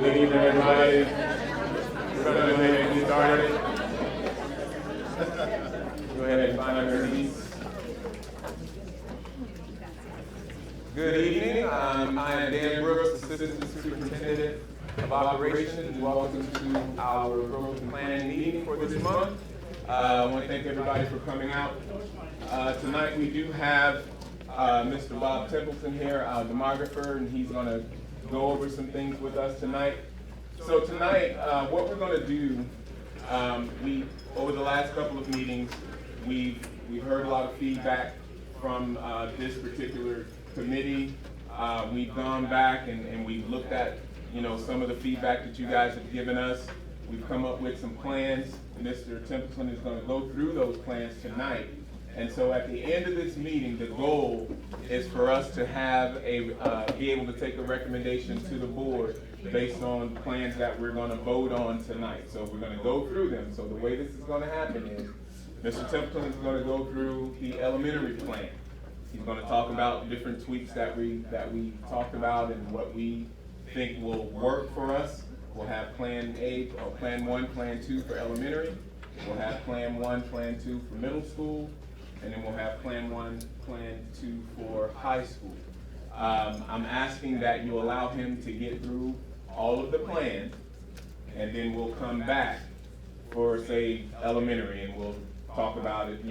Good evening, everybody. We're going to go ahead and get started. Go ahead and find your seats. Good evening. I am Dan Brooks, Assistant Superintendent of Operations. Welcome to our growth and planning meeting for this month. I want to thank everybody for coming out. Tonight we do have Mr. Bob Templeton here, our demographer, and he's going to go over some things with us tonight. So tonight, what we're going to do, over the last couple of meetings, we've heard a lot of feedback from this particular committee. We've gone back and we've looked at, some of the feedback that you guys have given us. We've come up with some plans. Mr. Templeton is going to go through those plans tonight. And so at the end of this meeting, the goal is for us to have be able to take a recommendation to the board based on plans that we're going to vote on tonight. So we're going to go through them. So the way this is going to happen is Mr. Templeton is going to go through the elementary plan. He's going to talk about different tweaks that we talked about and what we think will work for us. We'll have Plan A, or Plan 1, Plan 2 for elementary. We'll have Plan 1, Plan 2 for middle school. And then we'll have Plan 1, Plan 2 for high school. I'm asking that you allow him to get through all of the plans, and then we'll come back for, say, elementary, and we'll talk about it,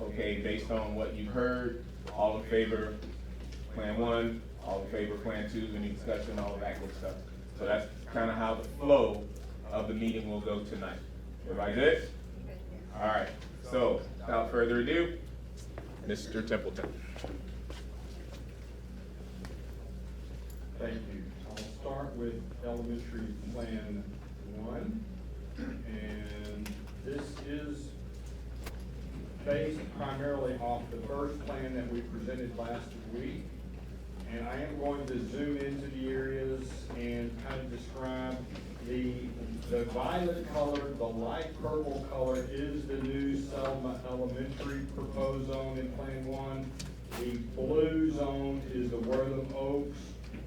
okay, based on what you've heard, all in favor Plan 1, all in favor Plan 2, any discussion, all of that good stuff. So that's kind of how the flow of the meeting will go tonight. Everybody good? All right. So, without further ado, Mr. Templeton. Thank you. I'll start with elementary plan 1, and this is based primarily off the first plan that we presented last week. And I am going to zoom into the areas and kind of describe the violet color, the light purple color is the new Selma Elementary proposed zone in Plan 1. The blue zone is the Wortham Oaks.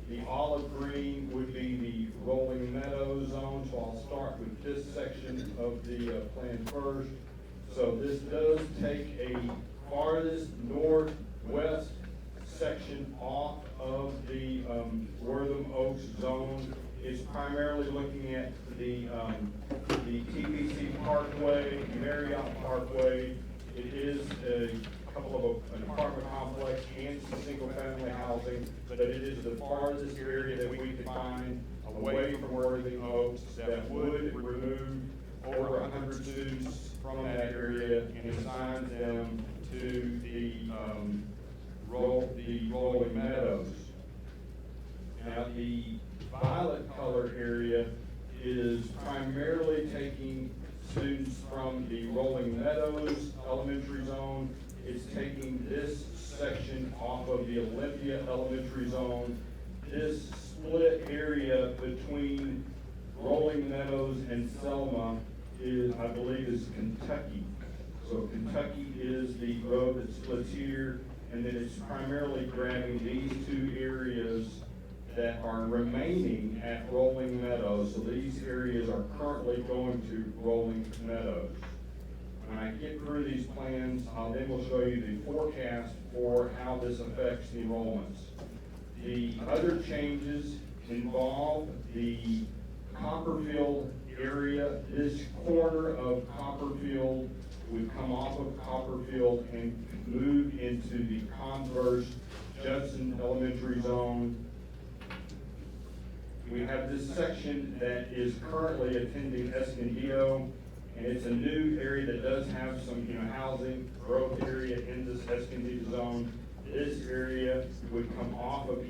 The olive green would be the Rolling Meadows zone. So I'll start with this section of the plan first. So this does take a farthest northwest section off of the Wortham Oaks zone. It's primarily looking at the TPC Parkway, Marriott Parkway. It is an apartment complex and some single-family housing, but it is the farthest area that we could find away from Wortham Oaks that would remove over 100 students from that area and assign them to the Rolling Meadows. Now the violet color area is primarily taking students from the Rolling Meadows Elementary Zone. It's taking this section off of the Olympia Elementary Zone. This split area between Rolling Meadows and Selma I believe is Kentucky. So Kentucky is the road that splits here, and then it's primarily grabbing these two areas that are remaining at Rolling Meadows. So these areas are currently going to Rolling Meadows. When I get through these plans, then we'll show you the forecast for how this affects the enrollments. The other changes involve the Copperfield area. This corner of Copperfield would come off of Copperfield and move into the converse Judson Elementary Zone. We have this section that is currently attending Escondido, and it's a new area that does have some housing growth area in this Escondido zone. This area would come off of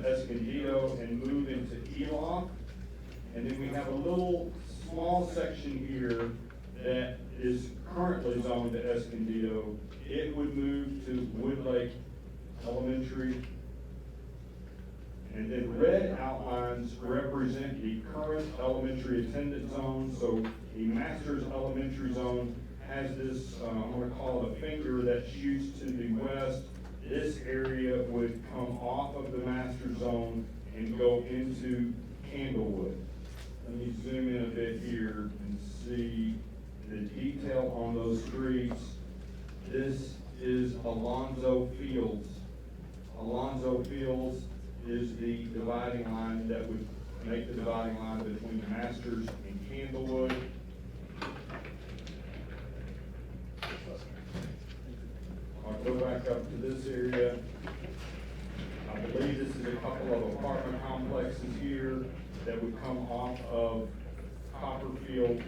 Escondido and move into Eloff. And then we have a little small section here that is currently zoned to Escondido. It would move to Woodlake Elementary. And then red outlines represent the current elementary attendance zone. So the Masters Elementary Zone has this, I'm going to call it a finger that shoots to the west. This area would come off of the Master Zone and go into Candlewood. Let me zoom in a bit here and see the detail on those streets. This is Alonzo Fields. Alonzo Fields is the dividing line that would make the dividing line between Masters and Candlewood. I'll go back up to this area. I believe this is a couple of apartment complexes here that would come off of Copperfield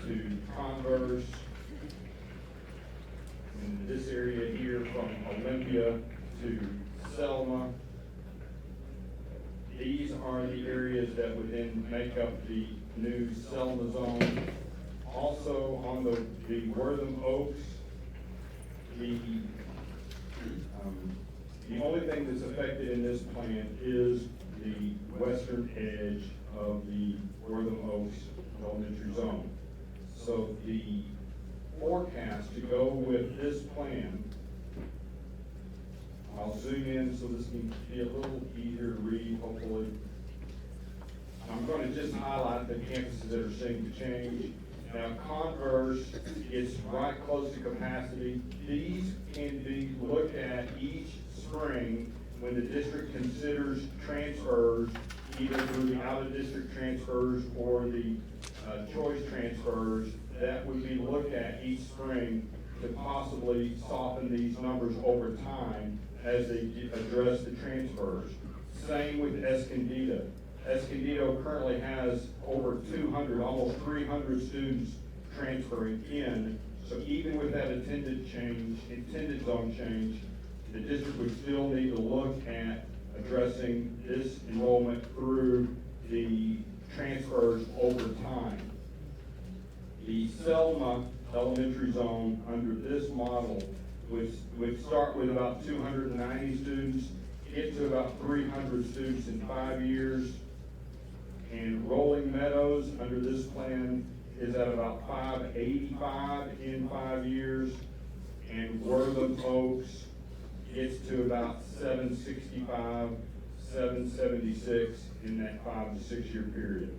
to Converse. In this area here from Olympia to Selma. These are the areas that would then make up the new Selma zone. Also on the Wortham Oaks, the only thing that's affected in this plan is the western edge of the Wortham Oaks elementary zone. So the forecast to go with this plan, I'll zoom in so this can be a little easier to read, hopefully. I'm going to just highlight the campuses that are seeing the change. Now, Converse is right close to capacity. These can be looked at each spring when the district considers transfers, either through the out-of-district transfers or the choice transfers. That would be looked at each spring to possibly soften these numbers over time as they address the transfers. Same with Escondido. Escondido currently has over 200, almost 300 students transferring in. So even with that attendance zone change, the district would still need to look at addressing this enrollment through the transfers over time. The Selma elementary zone under this model would start with about 290 students, get to about 300 students in 5 years. And Rolling Meadows under this plan is at about 585 in 5 years. And Wortham Oaks gets to about 765, 776 in that 5 to 6 year period.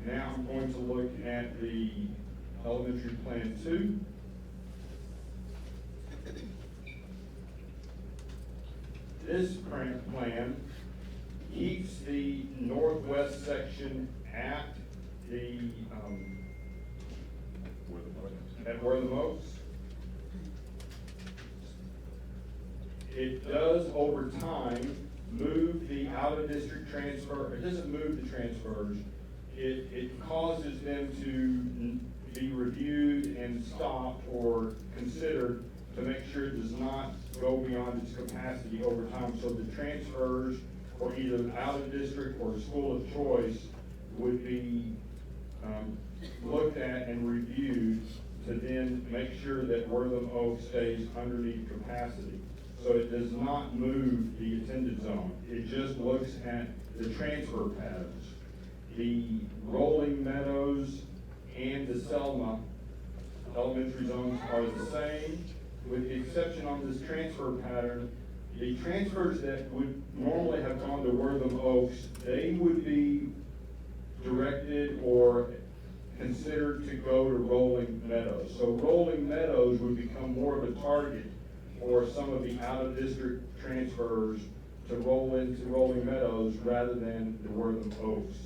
Now I'm going to look at the elementary plan 2. This plan keeps the northwest section at the at Wortham Oaks. It does over time move the out-of-district transfer. It doesn't move the transfers. It causes them to be reviewed and stopped or considered to make sure it does not go beyond its capacity over time. So the transfers for either out of district or school of choice would be looked at and reviewed to then make sure that Wortham Oaks stays underneath capacity. So it does not move the attendance zone. It just looks at the transfer patterns. The Rolling Meadows and the Selma elementary zones are the same, with the exception on this transfer pattern. The transfers that would normally have gone to Wortham Oaks, they would be directed or considered to go to Rolling Meadows. So Rolling Meadows would become more of a target for some of the out-of-district transfers to roll into Rolling Meadows rather than the Wortham Oaks.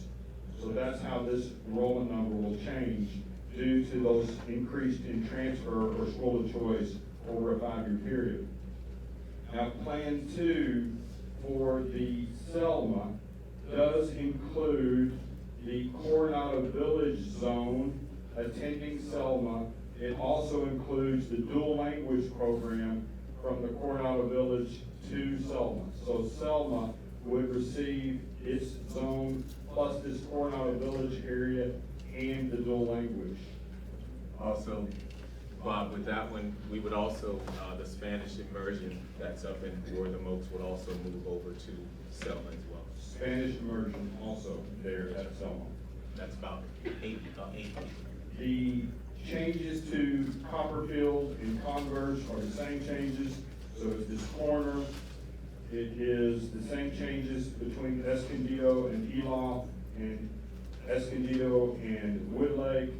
So that's how this enrollment number will change due to those increased in transfer or school of choice over a 5-year period. Now, Plan 2 for the Selma does include the Coronado Village zone attending Selma. It also includes the dual language program from the Coronado Village to Selma. So Selma would receive its zone plus this Coronado Village area and the dual language. Also, Bob, with that one, we would also, the Spanish immersion that's up in Wortham Oaks would also move over to Selma as well. Spanish immersion also there at Selma. That's about eight. The changes to Copperfield and Converse are the same changes. So it's this corner, It is the same changes between Escondido and Eloff, and Escondido and Woodlake,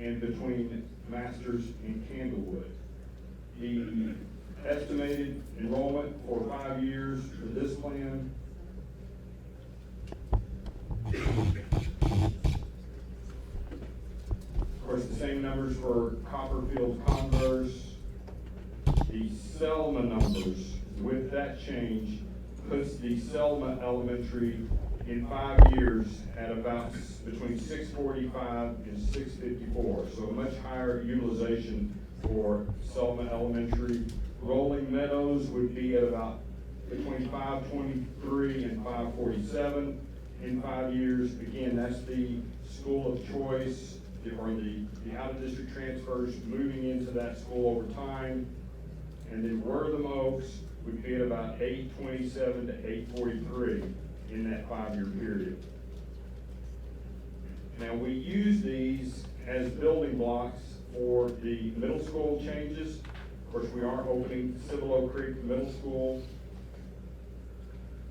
and between Masters and Candlewood. The estimated enrollment for 5 years for this plan of course, the same numbers for Copperfield, Converse. The Selma numbers with that change puts the Selma Elementary in 5 years at about between 645 and 654. So a much higher utilization for Selma Elementary. Rolling Meadows would be at about between 523 and 547 in 5 years. Again, that's the school of choice, or the out-of-district transfers moving into that school over time. And then Wortham Oaks would be at about 827 to 843 in that 5-year period. Now, we use these as building blocks for the middle school changes. Of course, we are opening Cibolo Creek Middle School.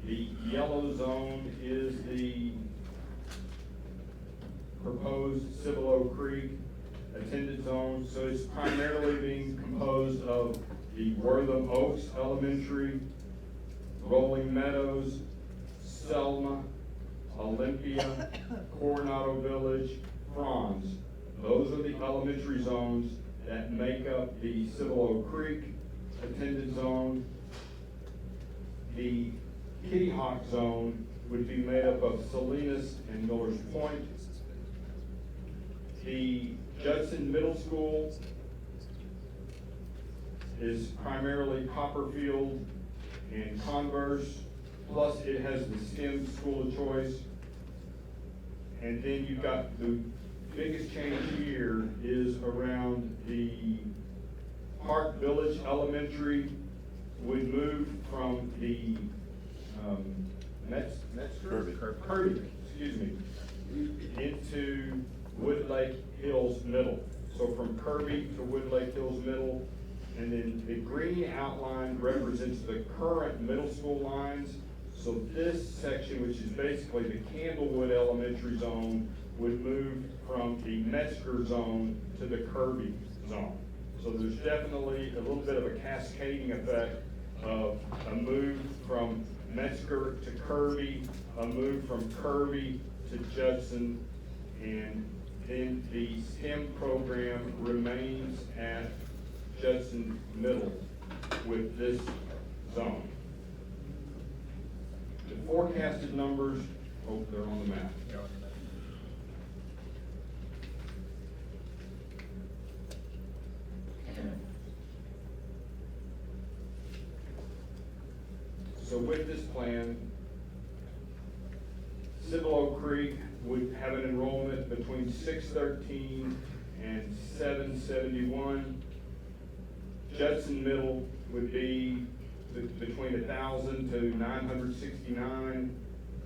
The yellow zone is the proposed Cibolo Creek attended zone. So it's primarily being composed of the Wortham Oaks Elementary, Rolling Meadows, Selma, Olympia, Coronado Village, Franz. Those are the elementary zones that make up the Cibolo Creek attended zone. The Kitty Hawk zone would be made up of Salinas and Millers Point. The Judson Middle School is primarily Copperfield and Converse, plus it has the STEM school of choice. And then you've got the biggest change here is around the Park Village Elementary would move from the Kirby, excuse me, into Woodlake Hills Middle. So from Kirby to Woodlake Hills Middle, and then the green outline represents the current middle school lines. So this section, which is basically the Candlewood Elementary zone, would move from the Metzger zone to the Kirby zone. So there's definitely a little bit of a cascading effect of a move from Metzger to Kirby, a move from Kirby to Judson, and then the STEM program remains at Judson Middle with this zone. The forecasted numbers, oh, they're on the map. So with this plan, Cibolo Creek would have an enrollment between 613 and 771. Judson Middle would be between 1,000 to 969.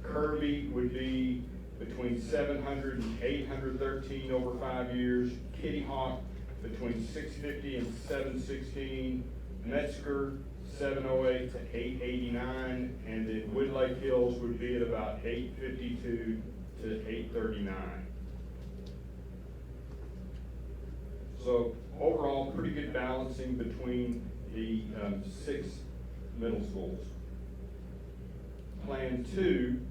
Kirby would be between 700 and 813 over 5 years. Kitty Hawk between 650 and 716. Metzger 708 to 889, and then Woodlake Hills would be at about 852 to 839. So overall, pretty good balancing between the 6 middle schools. Plan 2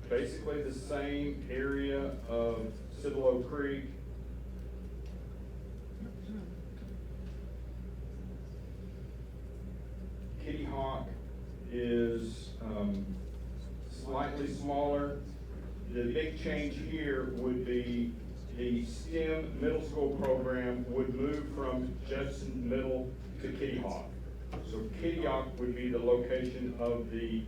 basically the same area of Cibolo Creek. Kitty Hawk is slightly smaller. The big change here would be the STEM middle school program would move from Judson Middle to Kitty Hawk. So Kitty Hawk would be the location of the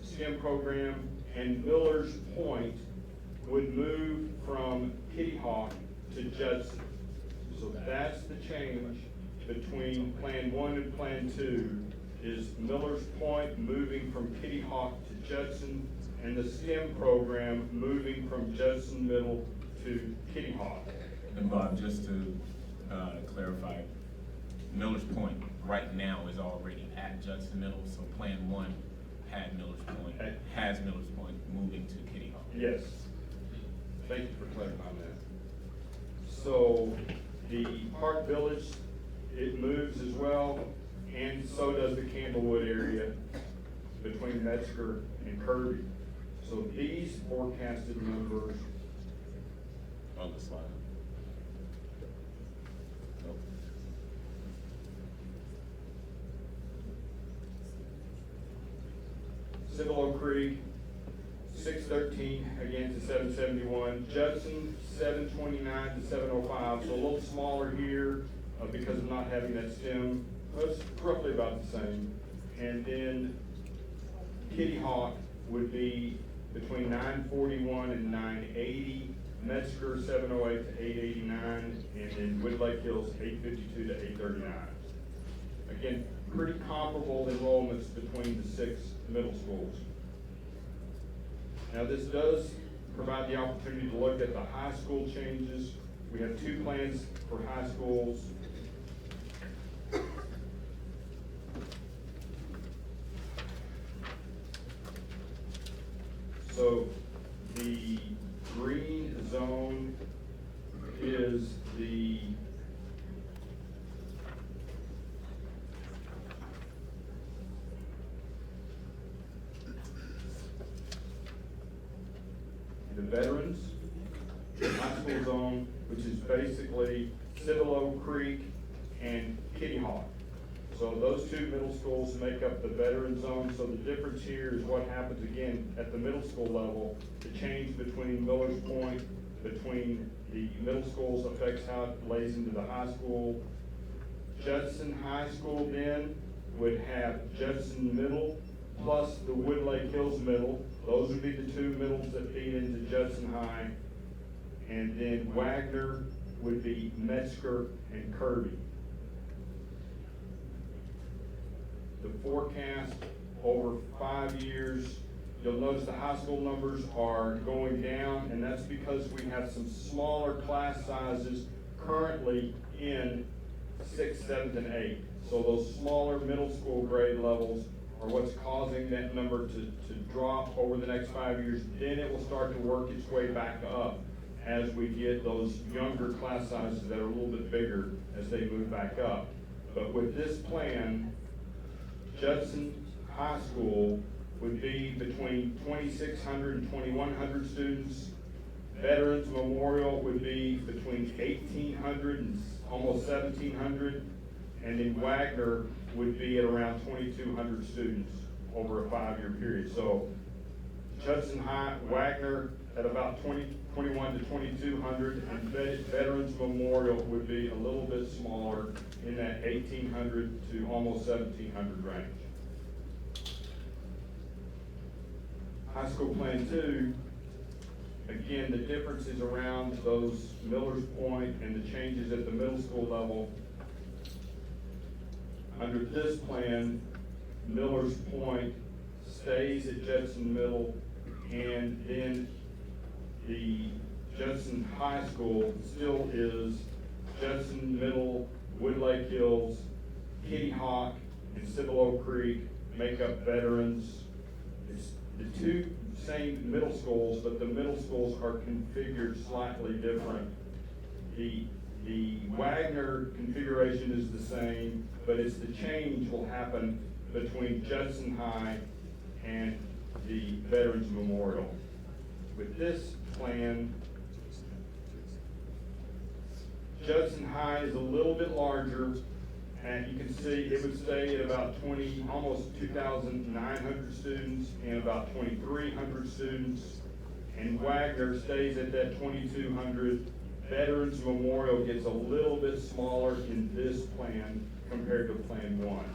STEM program, and Millers Point would move from Kitty Hawk to Judson. So that's the change between Plan 1 and Plan 2, is Millers Point moving from Kitty Hawk to Judson, and the STEM program moving from Judson Middle to Kitty Hawk. And Bob, just to clarify, Millers Point right now is already at Judson Middle, so Plan 1 had Millers Point, has Millers Point moving to Kitty Hawk. Yes. Thank you for clarifying that. So the Park Village, it moves as well, and so does the Campbellwood area between Metzger and Kirby. So these forecasted numbers On the slide. Nope. Cibolo Creek, 613 again to 771. Judson, 729 to 705. So a little smaller here because of not having that stem. It's roughly about the same. And then Kitty Hawk would be between 941 and 980. Metzger, 708 to 889. And then Woodlake Hills, 852 to 839. Again, pretty comparable enrollments between the 6 middle schools. Now, this does provide the opportunity to look at the high school changes. We have 2 plans for high schools. So the green zone is the veterans, high school zone, which is basically Cibolo Creek and Kitty Hawk. So those 2 middle schools make up the veteran zone. So the difference here is what happens again at the middle school level. The change between Millers Point, between the middle schools affects how it lays into the high school. Judson High School then would have Judson Middle plus the Woodlake Hills Middle. Those would be the 2 middles that feed into Judson High. And then Wagner would be Metzger and Kirby. The forecast over 5 years, you'll notice the high school numbers are going down, and that's because we have some smaller class sizes currently in 6th, 7th, and 8th. So those smaller middle school grade levels are what's causing that number to drop over the next 5 years. Then it will start to work its way back up as we get those younger class sizes that are a little bit bigger as they move back up. But with this plan, Judson High School would be between 2,600 and 2,100 students. Veterans Memorial would be between 1,800 and almost 1,700. And then Wagner would be at around 2,200 students over a 5-year period. So Judson High, Wagner at about 21 to 2,200, and Veterans Memorial would be a little bit smaller in that 1,800 to almost 1,700 range. High School Plan 2, again, the difference is around those Millers Point and the changes at the middle school level. Under this plan, Millers Point stays at Judson Middle, and then the Judson High School still is Judson Middle, Woodlake Hills, Kitty Hawk, and Cibolo Creek make up veterans. It's the 2 same middle schools, but the middle schools are configured slightly different. The Wagner configuration is the same, but it's the change will happen between Judson High and the Veterans Memorial. With this plan, Judson High is a little bit larger, and you can see it would stay at about almost 2,900 students and about 2,300 students. And Wagner stays at that 2,200. Veterans Memorial gets a little bit smaller in this plan compared to Plan 1.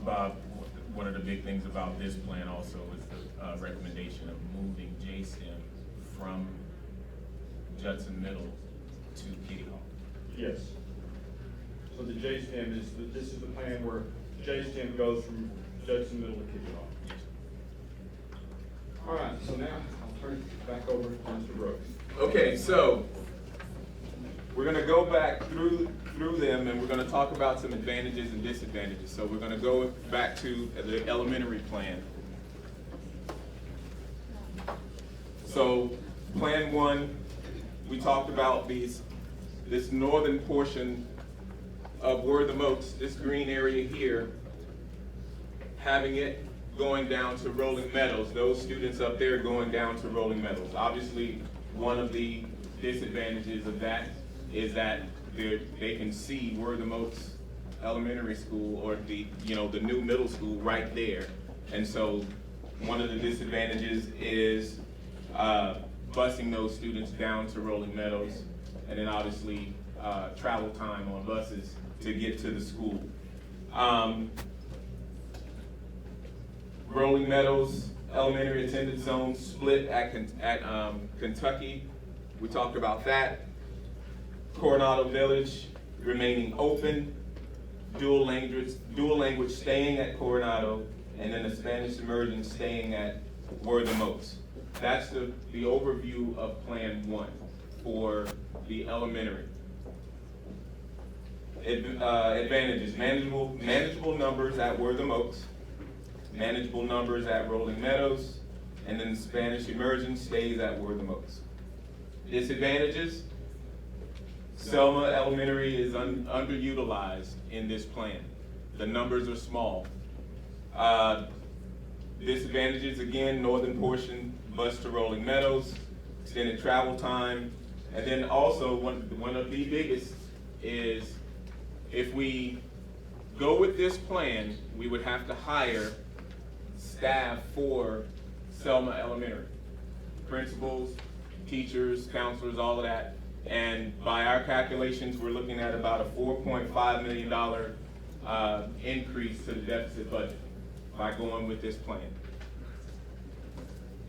Bob, one of the big things about this plan also is the recommendation of moving JSTEM from Judson Middle to Kitty Hawk. Yes. So the JSTEM this is the plan where JSTEM goes from Judson Middle to Kitty Hawk. Yes. All right, so now I'll turn it back over to Mr. Brooks. Okay, so we're gonna go back through them, and we're gonna talk about some advantages and disadvantages. So we're gonna go back to the elementary plan. So Plan 1, we talked about this northern portion of Word the Moats, this green area here, having it going down to Rolling Meadows. Those students up there going down to Rolling Meadows. Obviously, one of the disadvantages of that is that they can see Word the Moats Elementary School, or the new middle school right there. And so one of the disadvantages is busing those students down to Rolling Meadows, and then obviously travel time on buses to get to the school. Rolling Meadows Elementary attendance zone split at Kentucky. We talked about that. Coronado Village remaining open. Dual language staying at Coronado, and then the Spanish immersion staying at Word the Moats. That's the overview of Plan 1 for the elementary. Advantages: manageable numbers at Word the Moats, manageable numbers at Rolling Meadows, and then the Spanish immersion stays at Word the Moats. Disadvantages: Selma Elementary is underutilized in this plan. The numbers are small. Disadvantages, again, northern portion, bus to Rolling Meadows, extended travel time, and then also one of the biggest is, if we go with this plan, we would have to hire staff for Selma Elementary. Principals, teachers, counselors, all of that. And by our calculations, we're looking at about a $4.5 million increase to the deficit budget by going with this plan.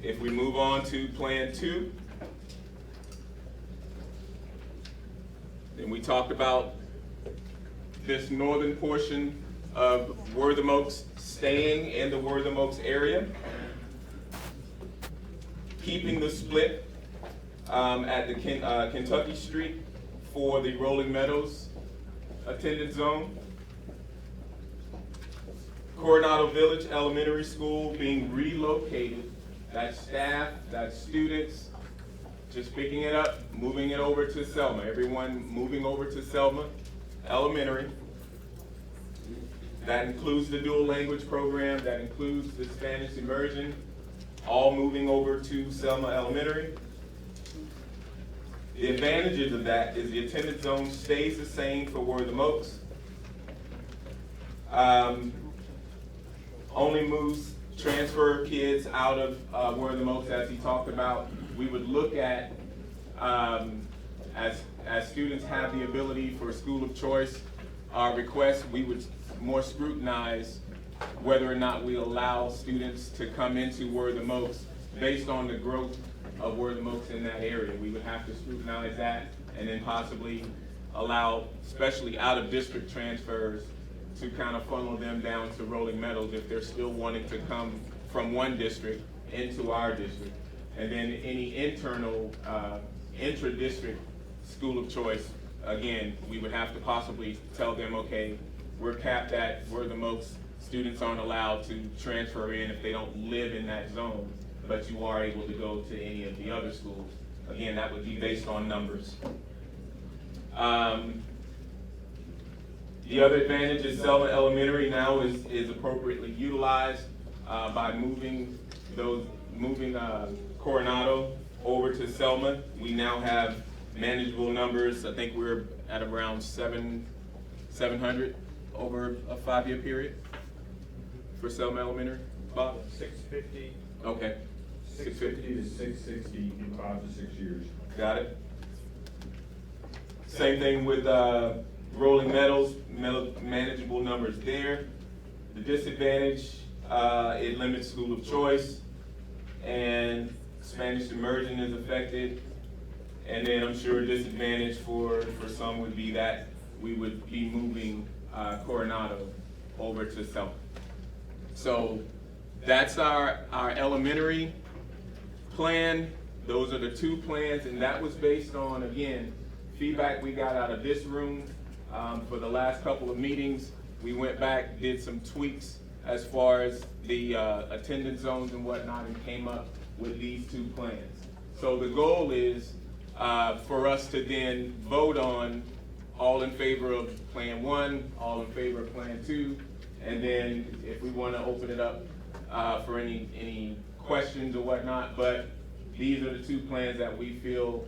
If we move on to Plan 2, then we talked about this northern portion of Word the Moats staying in the Word the Moats area, keeping the split at the Kentucky Street for the Rolling Meadows attendance zone. Coronado Village Elementary School being relocated. That's staff, that's students, just picking it up, moving it over to Selma. Everyone moving over to Selma Elementary. That includes the dual language program, that includes the Spanish immersion, all moving over to Selma Elementary. The advantages of that is the attendance zone stays the same for Word the Moats. Only moves transfer kids out of Word the Moats, as he talked about. We would look at, as students have the ability for school of choice requests, we would more scrutinize whether or not we allow students to come into Word the Moats based on the growth of Word the Moats in that area. We would have to scrutinize that, and then possibly allow, especially out-of-district transfers, to kind of funnel them down to Rolling Meadows if they're still wanting to come from one district into our district. And then any internal, intra-district school of choice, again, we would have to possibly tell them, okay, we're capped at Word the Moats. Students aren't allowed to transfer in if they don't live in that zone, but you are able to go to any of the other schools. Again, that would be based on numbers. The other advantage is Selma Elementary now is appropriately utilized by moving Coronado over to Selma. We now have manageable numbers. I think we're at around 700 over a 5-year period for Selma Elementary. Bob? 650. Okay. 650 to 660 in 5 to 6 years. Got it. Same thing with Rolling Meadows, manageable numbers there. The disadvantage, it limits school of choice, and Spanish immersion is affected. And then I'm sure a disadvantage for some would be that we would be moving Coronado over to Selma. So that's our elementary plan, those are the two plans, and that was based on, again, feedback we got out of this room for the last couple of meetings. We went back, did some tweaks as far as the attendance zones and whatnot, and came up with these two plans. So the goal is for us to then vote on all in favor of Plan 1, all in favor of Plan 2, and then if we want to open it up for any questions or whatnot, but these are the two plans that we feel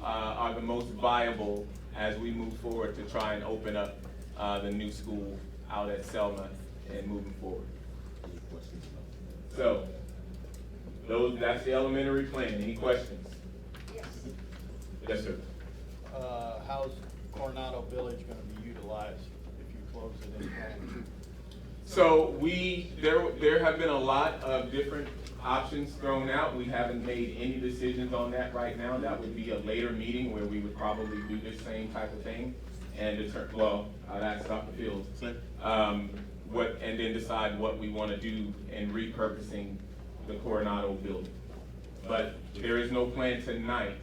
are the most viable as we move forward to try and open up the new school out at Selma and moving forward. So, that's the elementary plan. Any questions? Yes. Yes, sir. How's Coronado Village gonna be utilized if you close it in time? So there have been a lot of different options thrown out. We haven't made any decisions on that right now. That would be a later meeting where we would probably do this same type of thing and I'd ask Dr. Fields. And then decide what we want to do in repurposing the Coronado building. But there is no plan tonight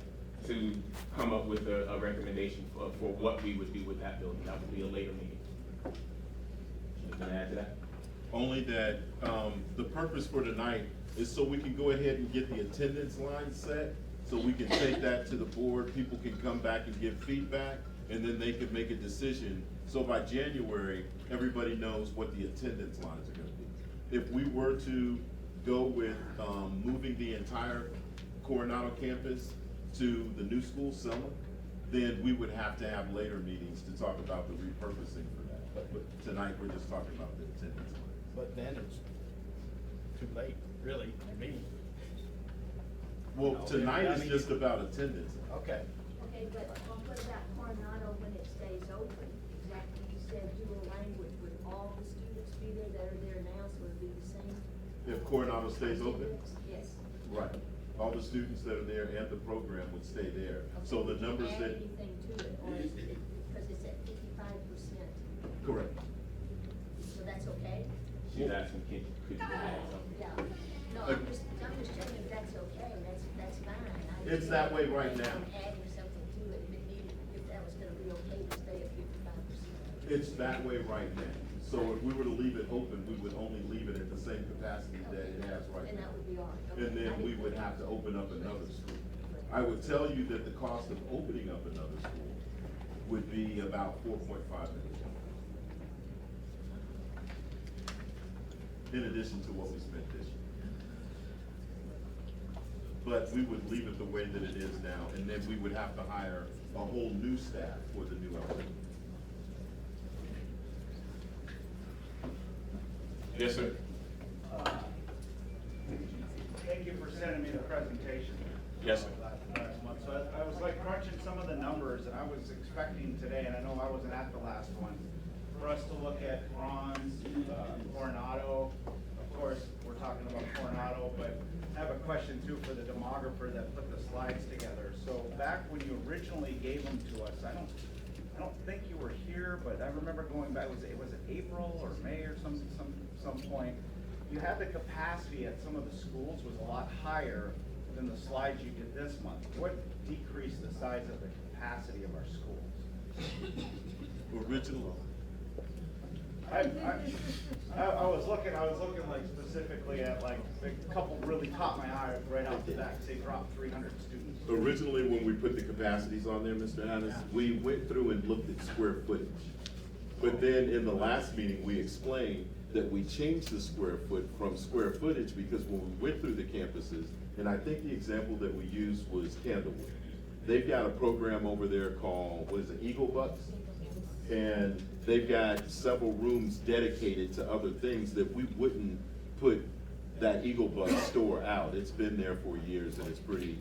to come up with a recommendation for what we would do with that building. That would be a later meeting. Can I add to that? Only that, the purpose for tonight is so we can go ahead and get the attendance line set, so we can take that to the board, people can come back and give feedback, and then they can make a decision. So by January, everybody knows what the attendance lines are gonna be. If we were to go with, moving the entire Coronado campus to the new school, Selma, then we would have to have later meetings to talk about the repurposing for that. But tonight, we're just talking about the attendance lines. But then it's too late, really, to me. Well, No, tonight I is mean- just about attendance. Okay. Okay, but what about Coronado when it stays open? Exactly, you said dual language, would all the students be there that are there now, so it'd be the same? If Coronado stays open? Yes. Right. All the students that are there and the program would stay there. So the numbers Add that, anything to it, or is it, because it's at 55%, correct. so that's okay? She's asking, could you add something? Yeah, no, I'm just checking if that's okay, that's fine. It's that way right now. Adding something to it, if it needed, if that was gonna be okay to stay at 55%. It's that way right now. So if we were to leave it open, we would only leave it at the same capacity that it has right And that now. would be all right. Okay. And then we would have to open up another school. I would tell you that the cost of opening up another school would be about $4.5 million. In addition to what we spent this year. But we would leave it the way that it is now, and then we would have to hire a whole new staff for the new elementary. Yes, sir. Thank you for sending me the presentation. Yes, sir. Last month. So I was like crunching some of the numbers, and I was expecting today, and I know I wasn't at the last one, for us to look at Bronze, Coronado. Of course, we're talking about Coronado, but I have a question too for the demographer that put the slides together. So back when you originally gave them to us, I don't think you were here, but I remember going back, was it April or May or some point? You had the capacity at some of the schools was a lot higher than the slides you did this month. What decreased the size of the capacity of our schools? Original. I was looking like specifically at like, a couple really caught my eye right off the bat, they dropped 300 students. Originally, when we put the capacities on there, Mr. Hannes, we went through and looked at square footage. But then in the last meeting, we explained that we changed the square footage because when we went through the campuses, and I think the example that we used was Candlewood. They've got a program over there called, what is it, Eagle Bucks? And they've got several rooms dedicated to other things that we wouldn't put that Eagle Bucks store out. It's been there for years and it's pretty,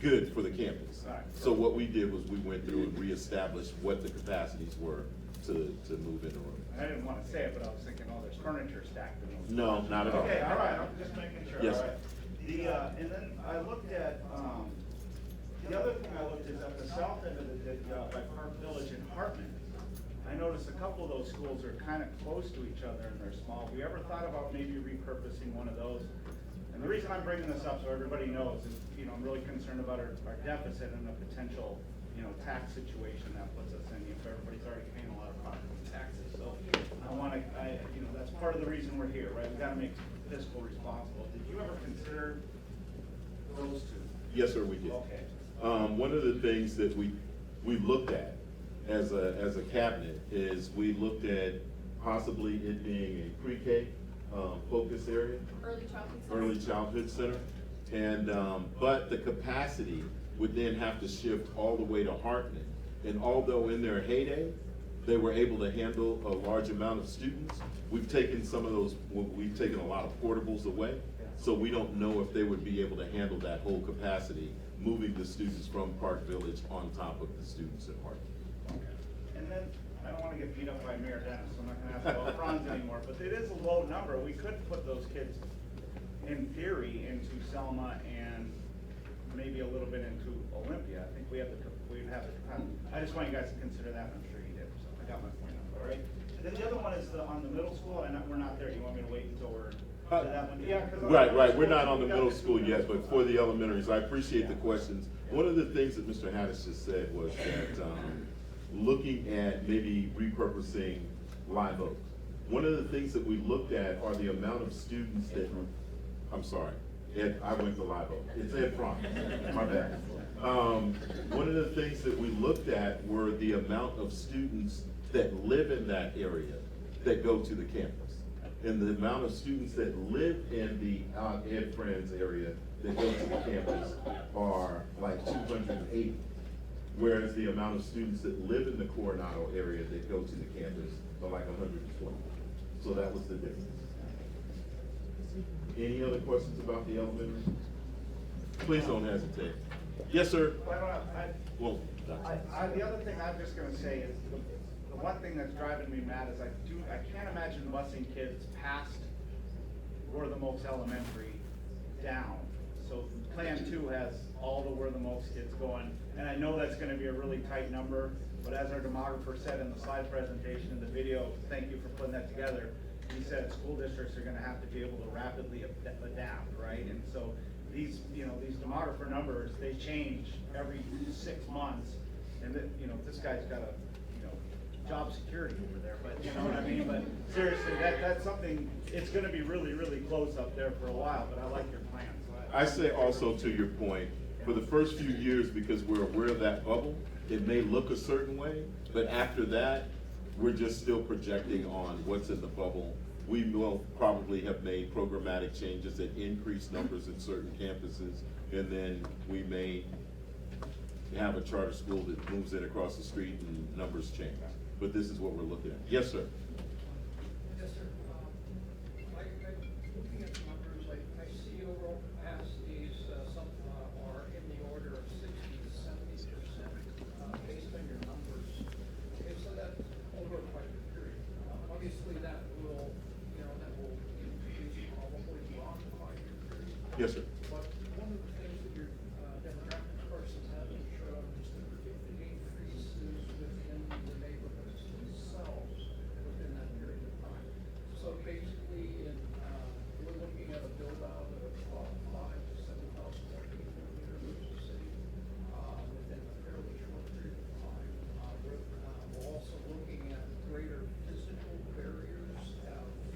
good for the campus. So what we did was we went through and reestablished what the capacities were to move in the room. I didn't want to say it, but I was thinking, oh, there's furniture stacked in those. No, not at all. Okay, all right, I'm just making sure, Yes, all right. And then I looked at, the other thing I looked is at the south end of by Park Village in Hartman. I noticed a couple of those schools are kind of close to each other and they're small. Have you ever thought about maybe repurposing one of those And the reason I'm bringing this up, so everybody knows, is, I'm really concerned about our deficit and the potential, tax situation that puts us in, if everybody's already paying a lot of property taxes. So that's part of the reason we're here, right? We gotta make fiscal responsible. Did you ever consider those two? Yes, sir, we did. Okay. One of the things that we looked at as a cabinet is we looked at possibly it being a pre-K focus area. Early childhood center. And, but the capacity would then have to shift all the way to Hartman. And although in their heyday, they were able to handle a large amount of students, we've taken we've taken a lot of portables away. So we don't know if they would be able to handle that whole capacity, moving the students from Park Village on top of the students at Hartman. And then, I don't wanna get beat up by Mayor Dennis, so I'm not gonna ask about Franz anymore, but it is a low number. We could put those kids, in theory, into Selma and maybe a little bit into Olympia. I think we'd have the, I just want you guys to consider that, and I'm sure you did, so I got my point up, all right? And then the other one is on the middle school, and we're not there. You want me to wait until we're to that one? Yeah, 'cause on the Right, middle we're school, not on the we middle got- school yet, but for the elementaries, I appreciate the questions. One of the things that Mr. Hattis just said was that, looking at maybe repurposing Live Oak. One of the things that we looked at are the amount of students that, I'm sorry, I went to Live Oak, it's Ed Prom, my bad. One of the things that we looked at were the amount of students that live in that area that go to the campus. And the amount of students that live in the Ed Friends area that go to the campus are like 280. Whereas the amount of students that live in the Coronado area that go to the campus are like 120. So that was the difference. Any other questions about the elementary? Please don't hesitate. Yes, sir. Well, the other thing I'm just gonna say is, the one thing that's driving me mad is I can't imagine busing kids past Wortham Oaks Elementary down. So Plan 2 has all the Wortham Oaks kids going, and I know that's gonna be a really tight number, but as our demographer said in the slide presentation in the video, thank you for putting that together, he said school districts are gonna have to be able to rapidly adapt, right? And so these demographer numbers, they change every 6 months, and this guy's got a, job security over there, but you know what I mean? But seriously, that's something, it's gonna be really, really close up there for a while, but I like your plan. So I say also to your point, for the first few years, because we're aware of that bubble, it may look a certain way, but after that, we're just still projecting on what's in the bubble. We will probably have made programmatic changes that increase numbers in certain campuses, and then we may have a charter school that moves in across the street and numbers change. But this is what we're looking at. Yes, sir. Yes, sir. Looking at the numbers, I see overall capacities, some are in the order of 60 to 70%, based on your numbers. Okay, so that over quite a period. Obviously, that will increase probably beyond the 5-year period. Yes, sir. But one of the things that your demographic courses haven't shown is the predicted increases within the neighborhoods themselves within that period of time. So basically, we're looking at a build out of 5,000 to 7,000 more people in the city within a fairly short period of time. We're also looking at greater physical barriers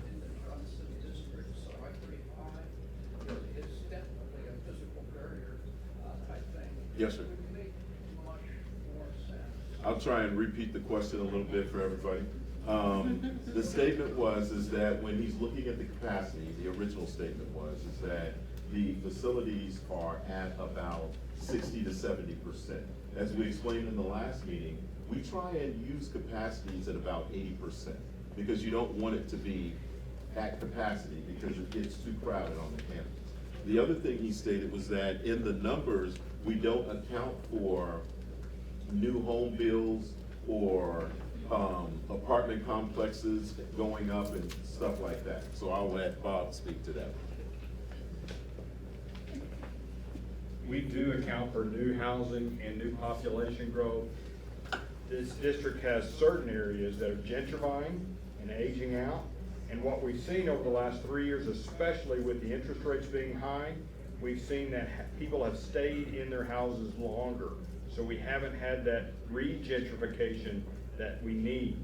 in the Judson district, so I-35 is definitely a physical barrier type thing. Yes, sir. It would make much more sense. I'll try and repeat the question a little bit for everybody. The statement is that when he's looking at the capacity, the original statement is that the facilities are at about 60 to 70%. As we explained in the last meeting, we try and use capacities at about 80% because you don't want it to be at capacity because it gets too crowded on the campus. The other thing he stated was that in the numbers, we don't account for new home builds or apartment complexes going up and stuff like that. So I'll let Bob speak to that. We do account for new housing and new population growth. This district has certain areas that are gentrifying and aging out, And what we've seen over the last 3 years, especially with the interest rates being high, we've seen that people have stayed in their houses longer. So we haven't had that regentrification that we need.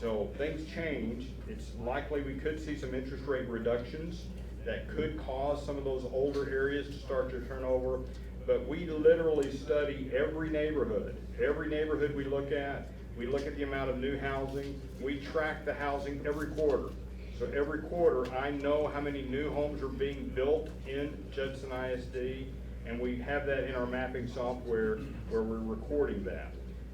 So things change. It's likely we could see some interest rate reductions that could cause some of those older areas to start to turn over. But we literally study every neighborhood. Every neighborhood we look at the amount of new housing. We track the housing every quarter. So every quarter, I know how many new homes are being built in Judson ISD, and we have that in our mapping software where we're recording that.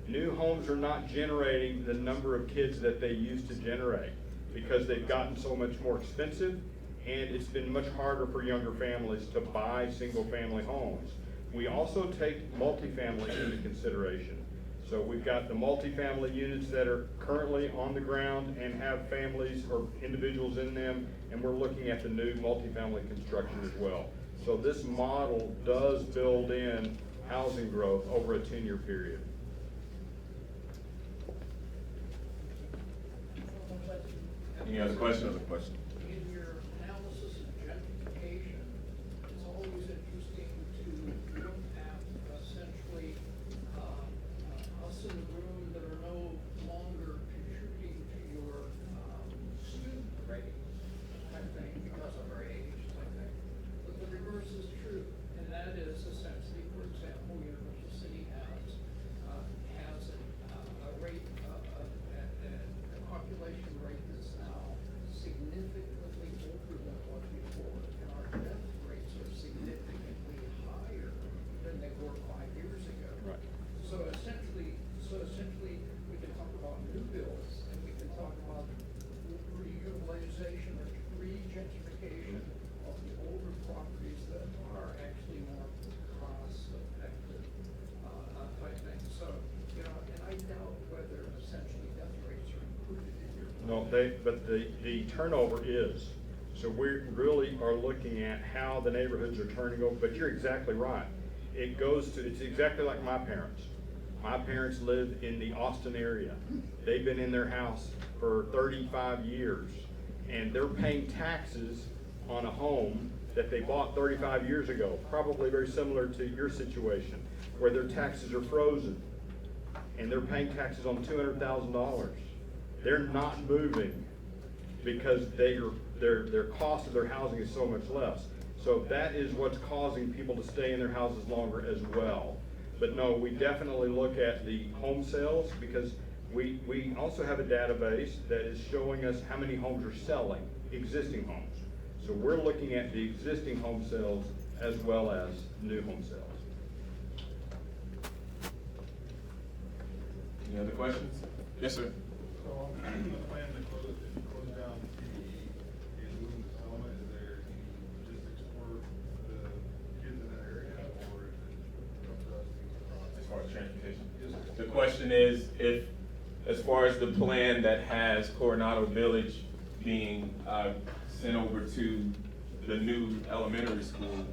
New homes are not generating the number of kids that they used to generate because they've gotten so much more expensive, and it's been much harder for younger families to buy single-family homes. We also take multifamily into consideration. So we've got the multifamily units that are currently on the ground and have families or individuals in them, and we're looking at the new multifamily construction as well. So this model does build in housing growth over a 10-year period. Any other questions? In your analysis of gentrification, it's always interesting to look at essentially, us in the room that are no longer contributing to your, student rate, I think, because of our age, I think. But the reverse is true, and that is essentially, for example, Universal City has a rate, a population rate that's now significantly older than it was before, and our death rates are significantly higher than they were 5 years ago. Right. So essentially, we can talk about new builds, and we can talk about reutilization or regentrification of the older properties that are actually more cost effective, type thing. So, you know, and I doubt whether essentially death rates are included in your. No, but the turnover is. So we really are looking at how the neighborhoods are turning over, but you're exactly right. It's exactly like my parents. My parents live in the Austin area. They've been in their house for 35 years, and they're paying taxes on a home that they bought 35 years ago, probably very similar to your situation, where their taxes are frozen, and they're paying taxes on $200,000. They're not moving because their cost of their housing is so much less. So that is what's causing people to stay in their houses longer as well. But no, we definitely look at the home sales because we also have a database that is showing us how many homes are selling, existing homes. So we're looking at the existing home sales as well as new home sales. Any other questions? Yes, sir. So on the plan to close down PE and move the settlement, is there any logistics for the kids in that area, or is it up to us to get across? As far as transportation? Yes, sir. The question is, if, as far as the plan that has Coronado Village being sent over to the new elementary school,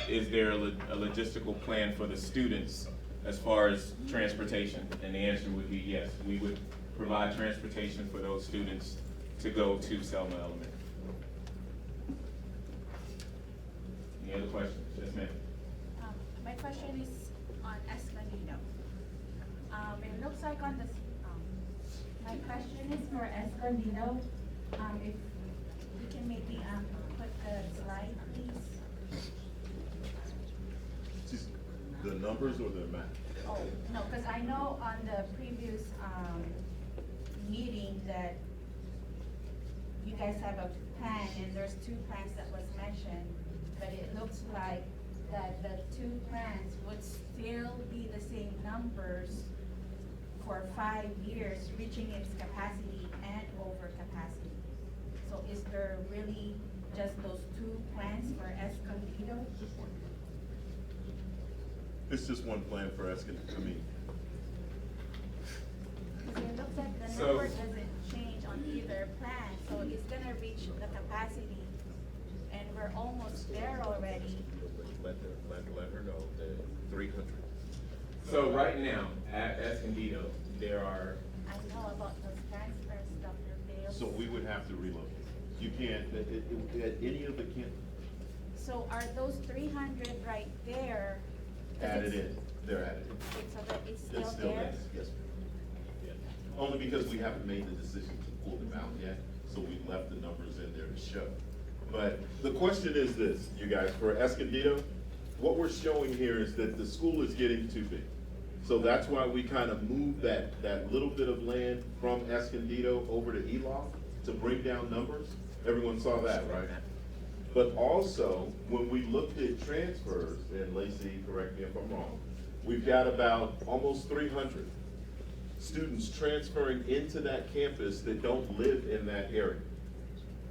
is there a logistical plan for the students as far as transportation? And the answer would be yes. We would provide transportation for those students to go to Selma Elementary. Any other questions? Yes, ma'am. My question is on Escondido. It looks like on this, my question is for Escondido. If we can maybe, put the slide, please. Just the numbers or the map? Oh, no, because I know on the previous, meeting that you guys have a plan, and there's 2 plans that was mentioned, but it looks like that the 2 plans would still be the same numbers for 5 years, reaching its capacity and over capacity. So is there really just those 2 plans for Escondido? It's just one plan for Escondido. I mean, Because it looks like the So- number doesn't change on either plan, so it's gonna reach the capacity, and we're almost there already. let her know that 300. So right now, at Escondido, there are, I know about those transfer stuff, your bills. So we would have to relocate. You can't, at any of the So are those 300 right there? 'cause added it's- in, they're added in. It's, so that it's It's still there? yes, ma'am. Yeah. Only because we haven't made the decision to pull them out yet, so we left the numbers in there to show. But the question is this, you guys, for Escondido, what we're showing here is that the school is getting too big. So that's why we kind of moved that little bit of land from Escondido over to Eloff to bring down numbers. Everyone saw that, right? But also, when we looked at transfers, and Lacey, correct me if I'm wrong, we've got about almost 300 students transferring into that campus that don't live in that area.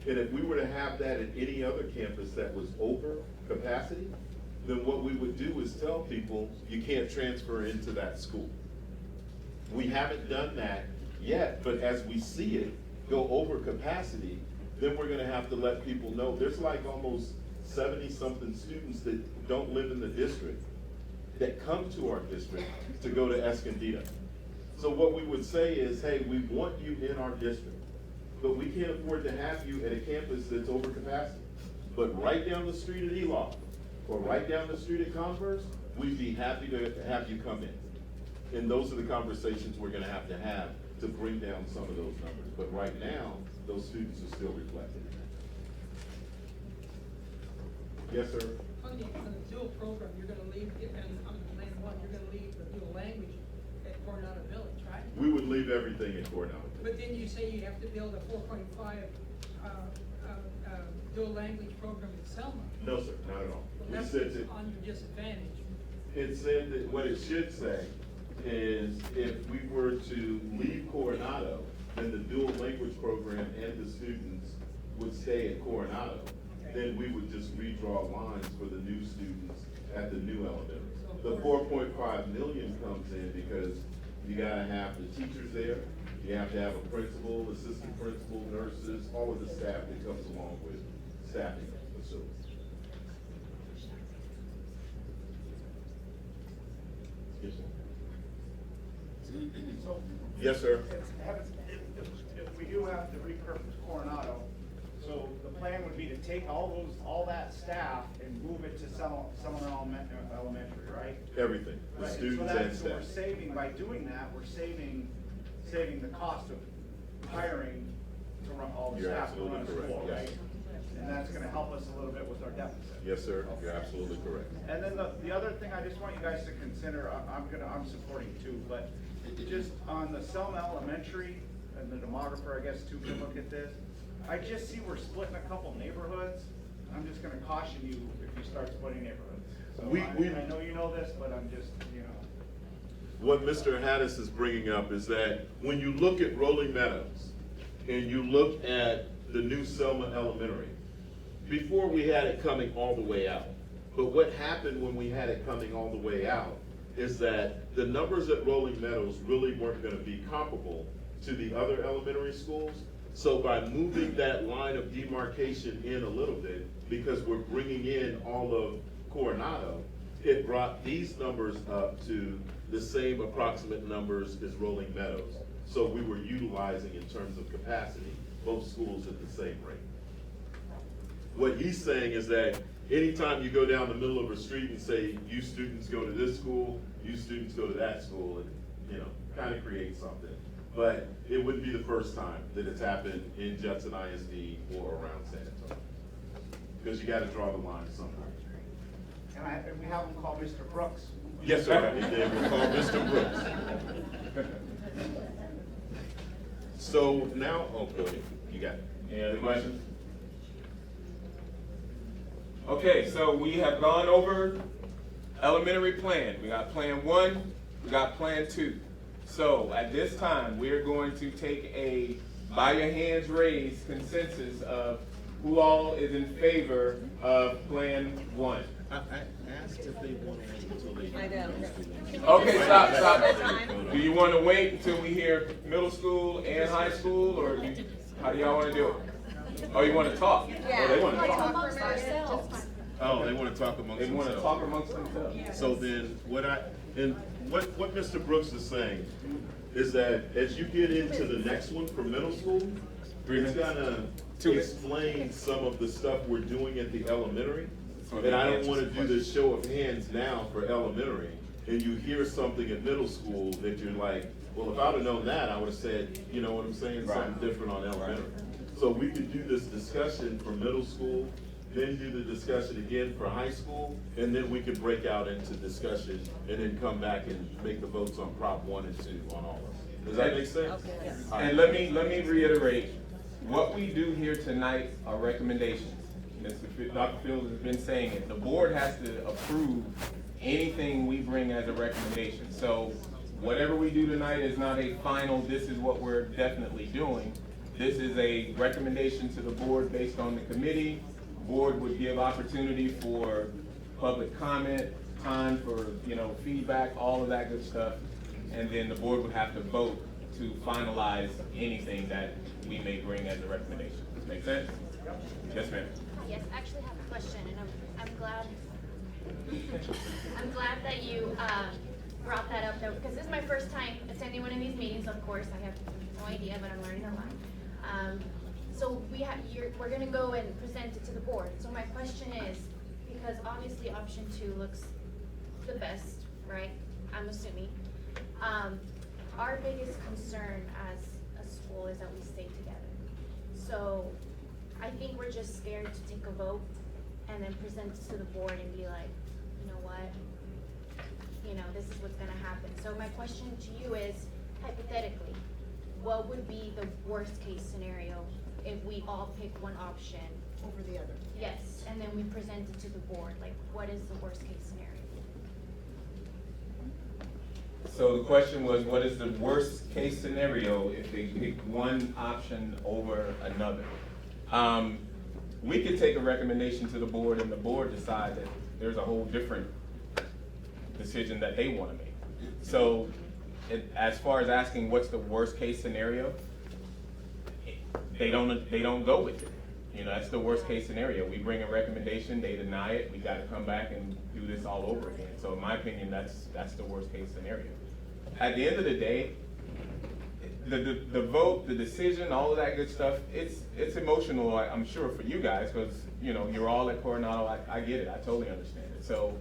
And if we were to have that at any other campus that was over capacity, then what we would do is tell people, you can't transfer into that school. We haven't done that yet, but as we see it go over capacity, then we're gonna have to let people know, there's like almost 70-something students that don't live in the district that come to our district to go to Escondido. So what we would say is, hey, we want you in our district, but we can't afford to have you at a campus that's over capacity. But right down the street at Eloff, or right down the street at Converse, we'd be happy to have you come in. And those are the conversations we're gonna have to bring down some of those numbers. But right now, those students are still reflected in that. Yes, sir? On the dual program, you're gonna leave, and on the plan one, you're gonna leave the dual language at Coronado Village, right? We would leave everything in Coronado. But then you say you have to build a 4.5, dual language program in Selma. No, sir, not at all. We That's said that, on your disadvantage. it said that what it should say is if we were to leave Coronado, then the dual language program and the students would stay at Coronado. Then we would just redraw lines for the new students at the new elementary. The 4.5 million comes in because you gotta have the teachers there, you have to have a principal, assistant principal, nurses, all of the staff that comes along with staffing the facility. Yes, sir. So, Yes, sir. if we do have to repurpose Coronado, so the plan would be to take all that staff and move it to Summer Elementary, right? Everything, the Right, students so and that's, staff. we're saving, by doing that, we're saving the cost of hiring to run all the You're staff to run a absolutely school, correct, right? yes. And that's gonna help us a little bit with our deficit. Yes, sir, you're absolutely correct. And then the other thing I just want you guys to consider, I'm supporting too, but just on the Selma Elementary, and the demographer, I guess, too, can look at this. I just see we're splitting a couple neighborhoods. I'm just gonna caution you if you start splitting neighborhoods. So I know you know this, but I'm just, What Mr. Haddis is bringing up is that when you look at Rolling Meadows and you look at the new Selma Elementary, before we had it coming all the way out. But what happened when we had it coming all the way out is that the numbers at Rolling Meadows really weren't gonna be comparable to the other elementary schools. So by moving that line of demarcation in a little bit, because we're bringing in all of Coronado, it brought these numbers up to the same approximate numbers as Rolling Meadows. So we were utilizing in terms of capacity, both schools at the same rate. What he's saying is that anytime you go down the middle of a street and say, you students go to this school, you students go to that school, and, kind of create something. But it wouldn't be the first time that it's happened in Judson ISD or around San Antonio. Because you gotta draw the line somewhere. and we have them call Mr. Brooks. Yes, sir, we did, we called Mr. Brooks. So now, go ahead, you got it. Any other questions? Okay, so we have gone over elementary plan. We got plan 1, we got plan 2. So at this time, we're going to take a by your hands raised consensus of who all is in favor of plan 1. I asked if they want to wait until they. I know. Okay, stop. Do you want to wait until we hear middle school and high school, or how do y'all want to do it? Oh, you want to talk? Oh, they want to talk. Amongst ourselves. Oh, they want to talk amongst They themselves. want to talk amongst themselves. So then, what Mr. Brooks is saying is that as you get into the next one for middle school, it's gonna explain some of the stuff we're doing at the elementary. So And I don't answer wanna some do this show of hands now for elementary, and you hear something in middle school that you're like, well, if I'd have known that, I would've said, you know what I'm saying, something Right. different on elementary. So we could do this discussion for middle school, then do the discussion again for high school, and then we could break out into discussion and then come back and make the votes on Prop 1 and 2 on all of them. Does that make sense? All right. And let me reiterate, what we do here tonight are recommendations. Dr. Fields has been saying it, the board has to approve anything we bring as a recommendation. So whatever we do tonight is not a final, this is what we're definitely doing. This is a recommendation to the board based on the committee. Board would give opportunity for public comment, time for, feedback, all of that good stuff. And then the board would have to vote to finalize anything that we may bring as a recommendation. Make sense? Yes, ma'am. Yes, I actually have a question, and I'm glad that you brought that up though, because this is my first time attending one of these meetings. Of course, I have no idea, but I'm learning a lot. So we're gonna go and present it to the board. So my question is, because obviously option 2 looks the best, right? I'm assuming. Our biggest concern as a school is that we stay together. So I think we're just scared to take a vote and then present it to the board and be like, you know what? This is what's gonna happen. So my question to you is, hypothetically, what would be the worst case scenario if we all pick one option? Over the other. Yes, and then we present it to the board, like what is the worst case scenario? So the question was, what is the worst case scenario if they pick one option over another? We could take a recommendation to the board and the board decide that there's a whole different decision that they wanna make. So, as far as asking what's the worst case scenario, they don't go with it. That's the worst case scenario. We bring a recommendation, they deny it, we gotta come back and do this all over again. So in my opinion, that's the worst case scenario. At the end of the day, the vote, the decision, all of that good stuff, it's emotional, I'm sure, for you guys, because, you're all at Coronado, I get it, I totally understand it. So,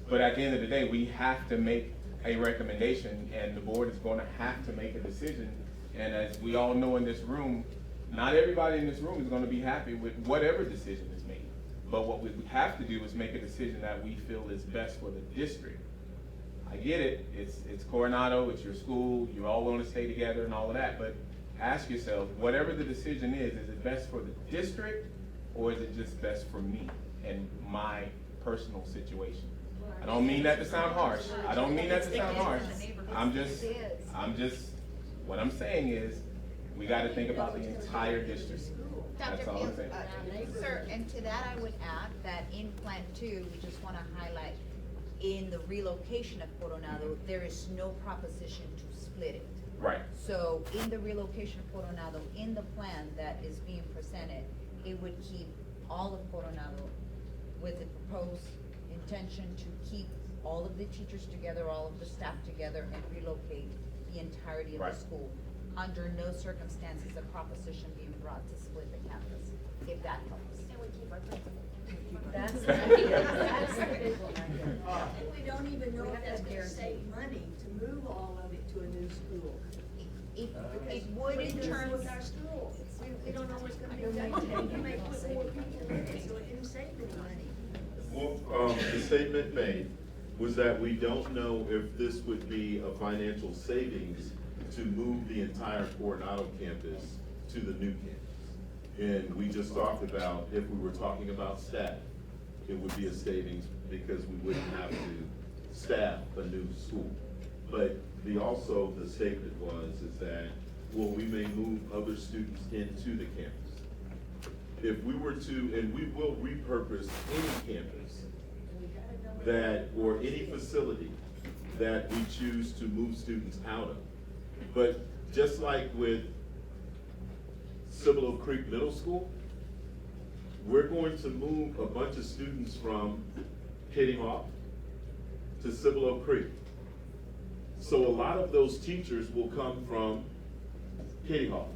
but at the end of the day, we have to make a recommendation, and the board is gonna have to make a decision. And as we all know in this room, not everybody in this room is gonna be happy with whatever decision is made. But what we have to do is make a decision that we feel is best for the district. I get it, it's Coronado, it's your school, you all wanna stay together and all of that, but ask yourself, whatever the decision is it best for the district, or is it just best for me and my personal situation? I don't mean that to sound harsh. What I'm saying is, we gotta think about the entire district. That's all I'm saying. Sir, and to that I would add that in Plan 2, we just wanna highlight, in the relocation of Coronado, there is no proposition to split it. Right. So in the relocation of Coronado, in the plan that is being presented, it would keep all of Coronado with the proposed intention to keep all of the teachers together, all of the staff together, and relocate the entirety of Right. the school. Under no circumstances a proposition being brought to split the campus, if that helps. And we keep our principal. That's the big one right there. And we don't even know if that's gonna save money to move all of it to a new school. It would in terms. With our school, we don't know what's gonna be done, you may put more people in it, so it didn't save any money. Well, the statement made was that we don't know if this would be a financial savings to move the entire Coronado campus to the new campus. And we just talked about, if we were talking about staff, it would be a savings because we wouldn't have to staff a new school. But the statement is that, well, we may move other students into the campus. If we were to, and we will repurpose any campus or any facility that we choose to move students out of. But just like with Cibolo Creek Middle School, we're going to move a bunch of students from Kitty Hawk to Cibolo Creek. So a lot of those teachers will come from Kitty Hawk.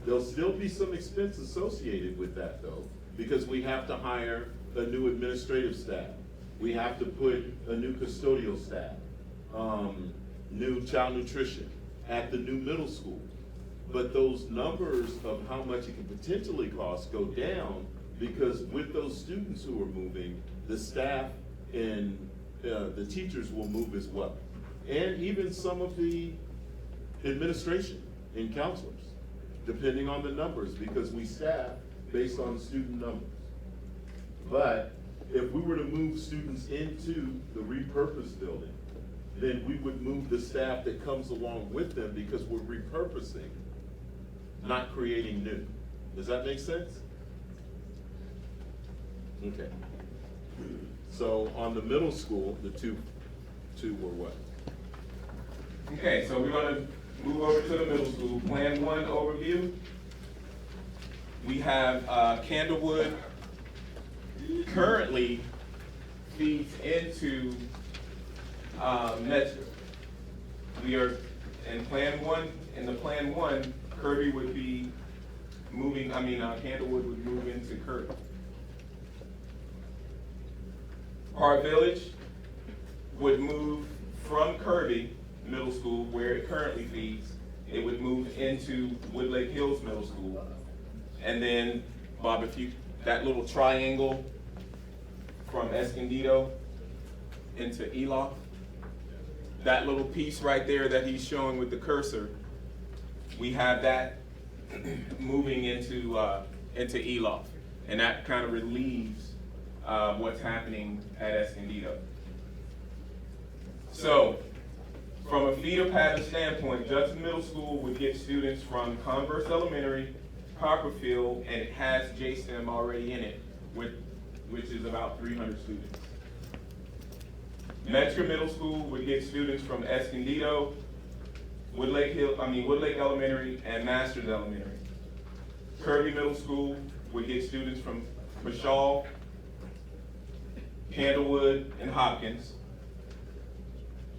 There'll still be some expense associated with that though, because we have to hire a new administrative staff. We have to put a new custodial staff, new child nutrition at the new middle school. But those numbers of how much it can potentially cost go down because with those students who are moving, the staff and the teachers will move as well. And even some of the administration and counselors, depending on the numbers, because we staff based on student numbers. But if we were to move students into the repurposed building, then we would move the staff that comes along with them because we're repurposing, not creating new. Does that make sense? Okay. So on the middle school, the two were what? Okay, so we're gonna move over to the middle school. Plan 1 overview. We have Candlewood currently feeds into Metro. We are in Plan 1, in the Plan 1, Kirby would be moving, Candlewood would move into Kirby. Park Village would move from Kirby Middle School, where it currently feeds, it would move into Woodlake Hills Middle School. And then, Bob, if you, that little triangle from Escondido into Eloff, that little piece right there that he's showing with the cursor, we have that moving into Eloff. And that kind of relieves what's happening at Escondido. So, from a feeder pattern standpoint, Judson Middle School would get students from Converse Elementary, Copperfield, and it has JSTEM already in it, which is about 300 students. Metro Middle School would get students from Escondido, Woodlake Elementary, and Masters Elementary. Kirby Middle School would get students from Pashal, Candlewood, and Hopkins.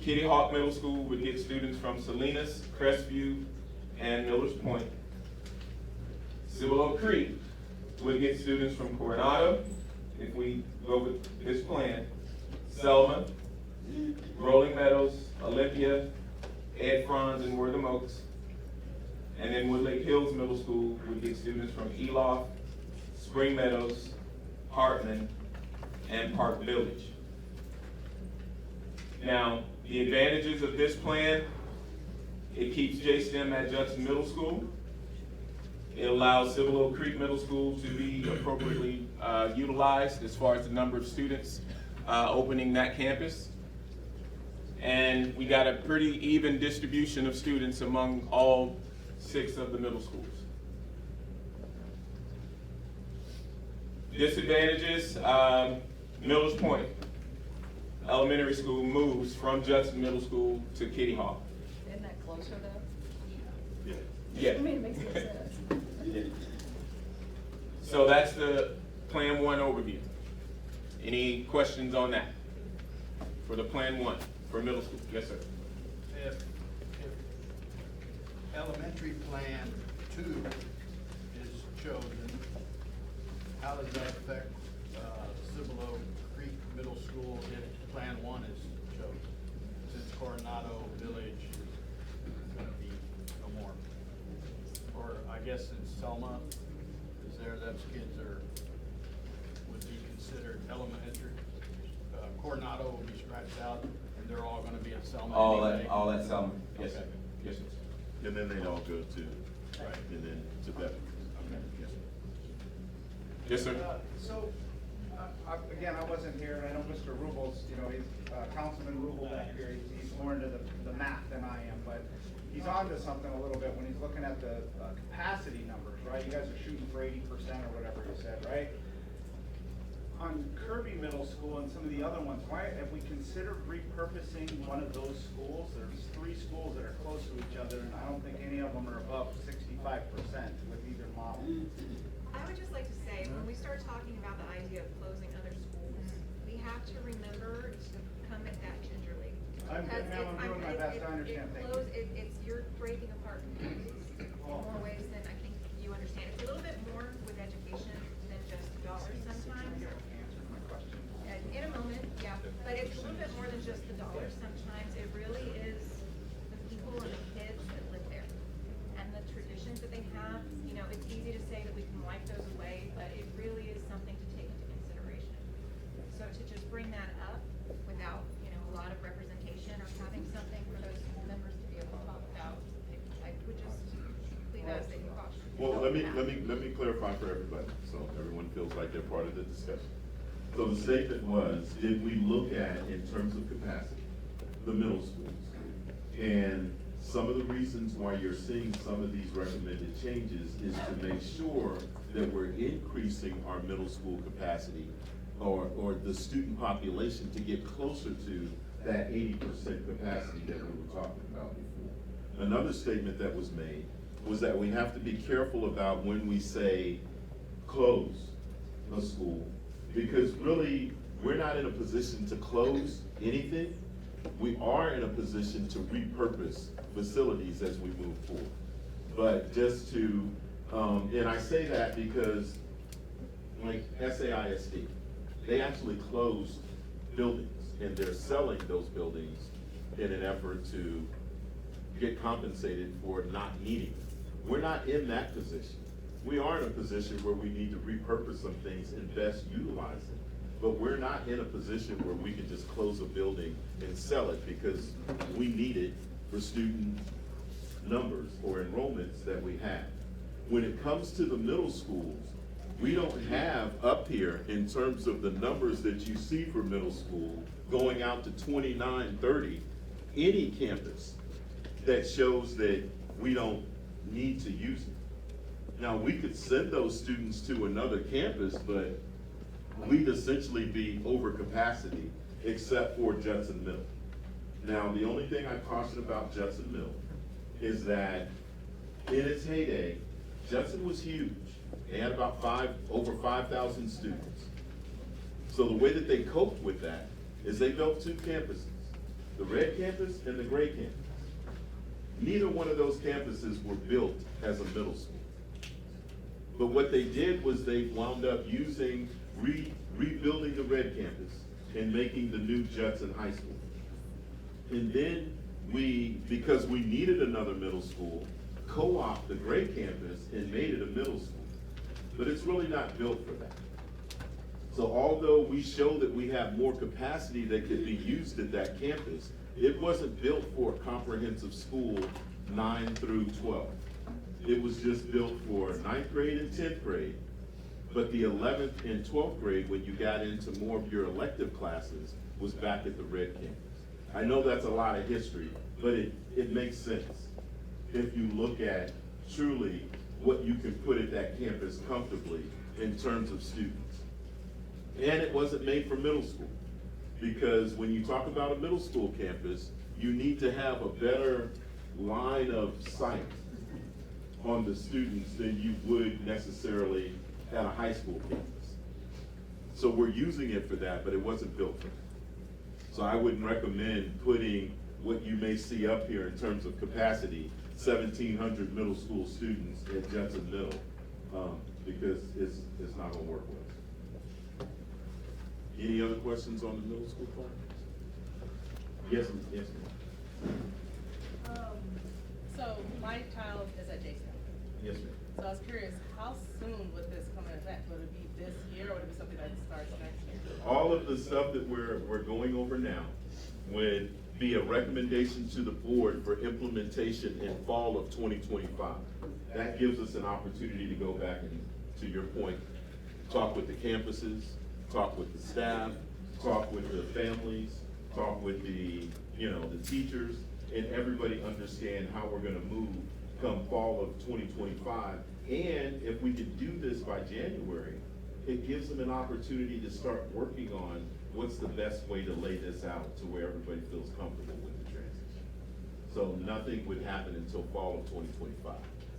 Kitty Hawk Middle School would get students from Salinas, Crestview, and Millers Point. Cibolo Creek would get students from Coronado, if we go with this plan, Selma, Rolling Meadows, Olympia, Ed Franz, and Wortham Oaks. And then Woodlake Hills Middle School would get students from Eloff, Spring Meadows, Hartman, and Park Village. Now, the advantages of this plan, it keeps JSTEM at Judson Middle School. It allows Cibolo Creek Middle School to be appropriately utilized as far as the number of students opening that campus. And we got a pretty even distribution of students among all 6 of the middle schools. Disadvantages, Millers Point Elementary School moves from Judson Middle School to Kitty Hawk. Isn't that closer though? Yeah. I mean, it makes no sense. Yeah. So that's the Plan 1 overview. Any questions on that? For the Plan 1, for middle school? Yes, sir. If elementary plan 2 is chosen, how does that affect Cibolo Creek Middle School if plan 1 is chosen? Since Coronado Village is gonna be no more. Or I guess in Selma, is there, those kids would be considered elementary? Coronado will be scratched out and they're all gonna be at Selma anyway? All at Selma, yes, sir. Okay. Yes, sir. And then they'd all go to, Right. and then to Beverly. Okay. Yes, sir. Again, I wasn't here, and I know Mr. Rubel's, he's, Councilman Rubel back here, he's more into the math than I am, but he's onto something a little bit when he's looking at the capacity numbers, right? You guys are shooting for 80% or whatever you said, right? On Kirby Middle School and some of the other ones, why have we considered repurposing one of those schools? There's 3 schools that are close to each other, and I don't think any of them are above 65% with either model. I would just like to say, when we start talking about the idea of closing other schools, we have to remember to come at that gingerly. I'm Because doing it's- my best, I understand, thank you. It's, you're breaking apart communities in more ways than I think you it's a little bit more with education than just dollars sometimes. Answer my question. In a moment, yeah, but it's a little bit more than just the dollars sometimes. It really is the people and the kids that live there and the traditions that they have. You know, it's easy to say that we can wipe those away, but it really is something to take into consideration. So to just bring that up without, you know, a lot of representation or having something for those school members to be able to talk about, I would just please ask that you caution. Well, let me clarify for everybody, so everyone feels like they're part of the discussion. So the statement was, did we look at, in terms of capacity, the middle schools? And some of the reasons why you're seeing some of these recommended changes is to make sure that we're increasing our middle school capacity or the student population to get closer to that 80% capacity that we were talking about before. Another statement that was made was that we have to be careful about when we say close a school, because really, we're not in a position to close anything. We are in a position to repurpose facilities as we move forward. But just to, and I say that because, like SAISD, they actually closed buildings, and they're selling those buildings in an effort to get compensated for not needing them. We're not in that position. We are in a position where we need to repurpose some things and best utilize it. But we're not in a position where we can just close a building and sell it because we need it for student numbers or enrollments that we have. When it comes to the middle schools, we don't have up here, in terms of the numbers that you see for middle school, going out to 29, 30, any campus that shows that we don't need to use it. Now, we could send those students to another campus, but we'd essentially be over capacity except for Judson Middle. Now, the only thing I caution about Judson Middle is that in its heyday, Judson was huge. They had about over 5,000 students. So the way that they coped with that is they built two campuses, the red campus and the gray campus. Neither one of those campuses were built as a middle school. But what they did was they wound up using, rebuilding the red campus and making the new Judson High School. And then because we needed another middle school, co-opted the gray campus and made it a middle school. But it's really not built for that. So although we show that we have more capacity that could be used at that campus, it wasn't built for a comprehensive school 9 through 12. It was just built for 9th grade and 10th grade. But the 11th and 12th grade, when you got into more of your elective classes, was back at the red campus. I know that's a lot of history, but it makes sense if you look at truly what you can put at that campus comfortably in terms of students. And it wasn't made for middle school, because when you talk about a middle school campus, you need to have a better line of sight on the students than you would necessarily at a high school campus. So we're using it for that, but it wasn't built for that. So I wouldn't recommend putting what you may see up here in terms of capacity, 1,700 middle school students at Judson Middle, because it's not gonna work with us. Any other questions on the middle school part? Yes, yes, ma'am. So my child is at JSTEM. Yes, ma'am. So I was curious, how soon would this come into effect? Would it be this year or would it be something that starts next year? All of the stuff that we're going over now would be a recommendation to the board for implementation in fall of 2025. That gives us an opportunity to go back and, to your point, talk with the campuses, talk with the staff, talk with the families, talk with the teachers, and everybody understand how we're gonna move come fall of 2025. And if we could do this by January, it gives them an opportunity to start working on what's the best way to lay this out to where everybody feels comfortable with the transition. So nothing would happen until fall of 2025.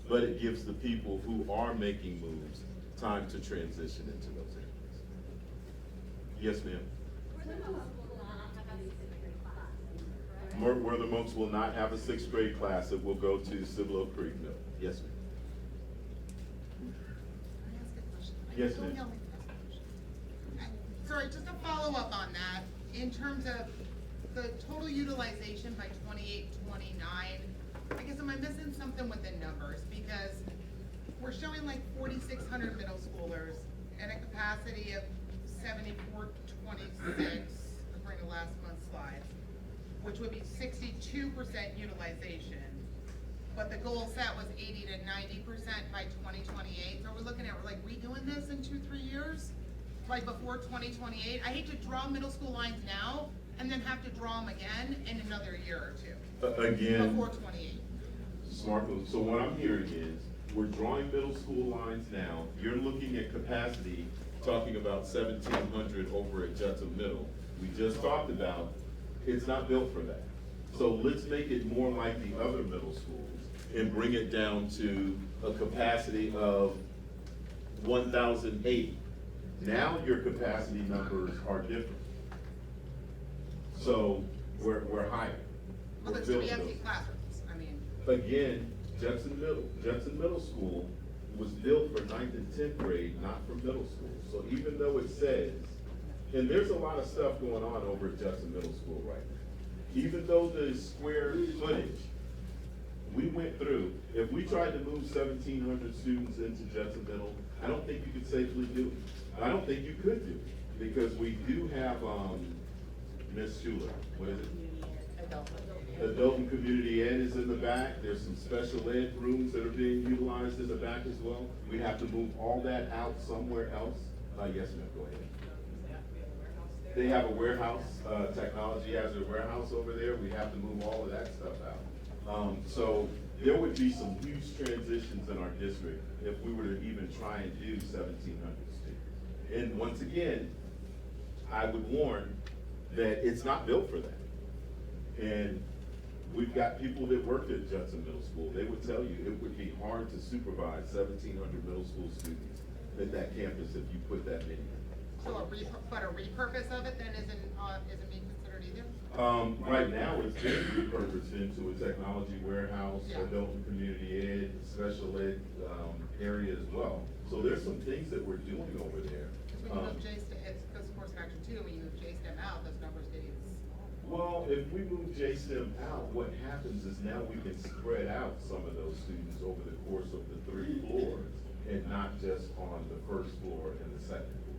But it gives the people who are making moves time to transition into those areas. Yes, ma'am. Where the Monks will not have a 6th grade class, it will go to Cibolo Creek Middle. Yes, ma'am. Yes, ma'am. Sorry, just to follow up on that, in terms of the total utilization by 28, 29, I guess am I missing something with the numbers? Because we're showing like 4,600 middle schoolers and a capacity of 7,426, according to last month's slides, which would be 62% utilization. But the goal set was 80 to 90% by 2028. So we're looking at like redoing this in 2-3 years, like before 2028. I hate to draw middle school lines now and then have to draw them again in another year or two. Again, Before 28. smart move. So what I'm hearing is, we're drawing middle school lines now. You're looking at capacity, talking about 1,700 over at Judson Middle. We just talked about, it's not built for that. So let's make it more like the other middle schools and bring it down to a capacity of 1,080. Now your capacity numbers are different. So we're higher. Well, We're there's gonna be building empty those. classrooms, I mean. Again, Judson Middle School was built for 9th and 10th grade, not for middle school. So even though it says, and there's a lot of stuff going on over at Judson Middle School right now. Even though the square footage, we went through, if we tried to move 1,700 students into Judson Middle, I don't think you could safely do it. I don't think you could do it, because we do have, Ms. Schuler, what is it? Adult and community ed is in the back. There's some special ed rooms that are being utilized in the back as well. We have to move all that out somewhere else. Yes, ma'am, go ahead. They have a warehouse, technology has a warehouse over there. We have to move all of that stuff out. So there would be some huge transitions in our district if we were to even try and do 1,700 students. And once again, I would warn that it's not built for that. And we've got people that worked at Judson Middle School. They would tell you it would be hard to supervise 1,700 middle school students at that campus if you put that many. So a repurpose of it then isn't being considered either? Right now, it's being repurposed into a technology warehouse, Yeah. adult and community ed, special ed, area as well. So there's some things that we're doing over there. Because when you move JSTEM, it's because of course factor two, when you move JSTEM out, those numbers get even smaller. Well, if we move JSTEM out, what happens is now we can spread out some of those students over the course of the 3 floors and not just on the first floor and the second floor.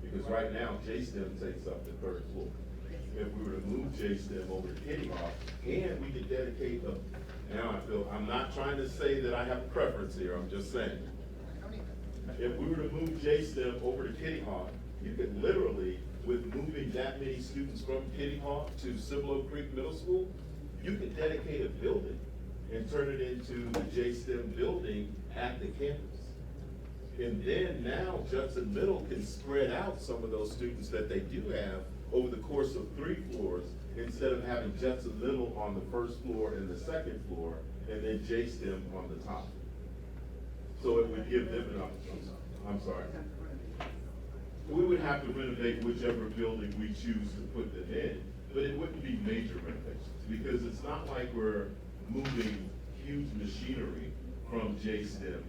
Because right now, JSTEM takes up the 3rd floor. If we were to move JSTEM over to Kitty Hawk, and we could dedicate I'm not trying to say that I have a preference here, I'm just saying. I don't either. If we were to move JSTEM over to Kitty Hawk, you could literally, with moving that many students from Kitty Hawk to Cibolo Creek Middle School, you could dedicate a building and turn it into the JSTEM building at the campus. And then now Judson Middle can spread out some of those students that they do have over the course of 3 floors, instead of having Judson Middle on the 1st floor and the 2nd floor, and then JSTEM on the top. So it would give them an opportunity. I'm sorry. We would have to renovate whichever building we choose to put them in, but it wouldn't be major renovations, because it's not like we're moving huge machinery from JSTEM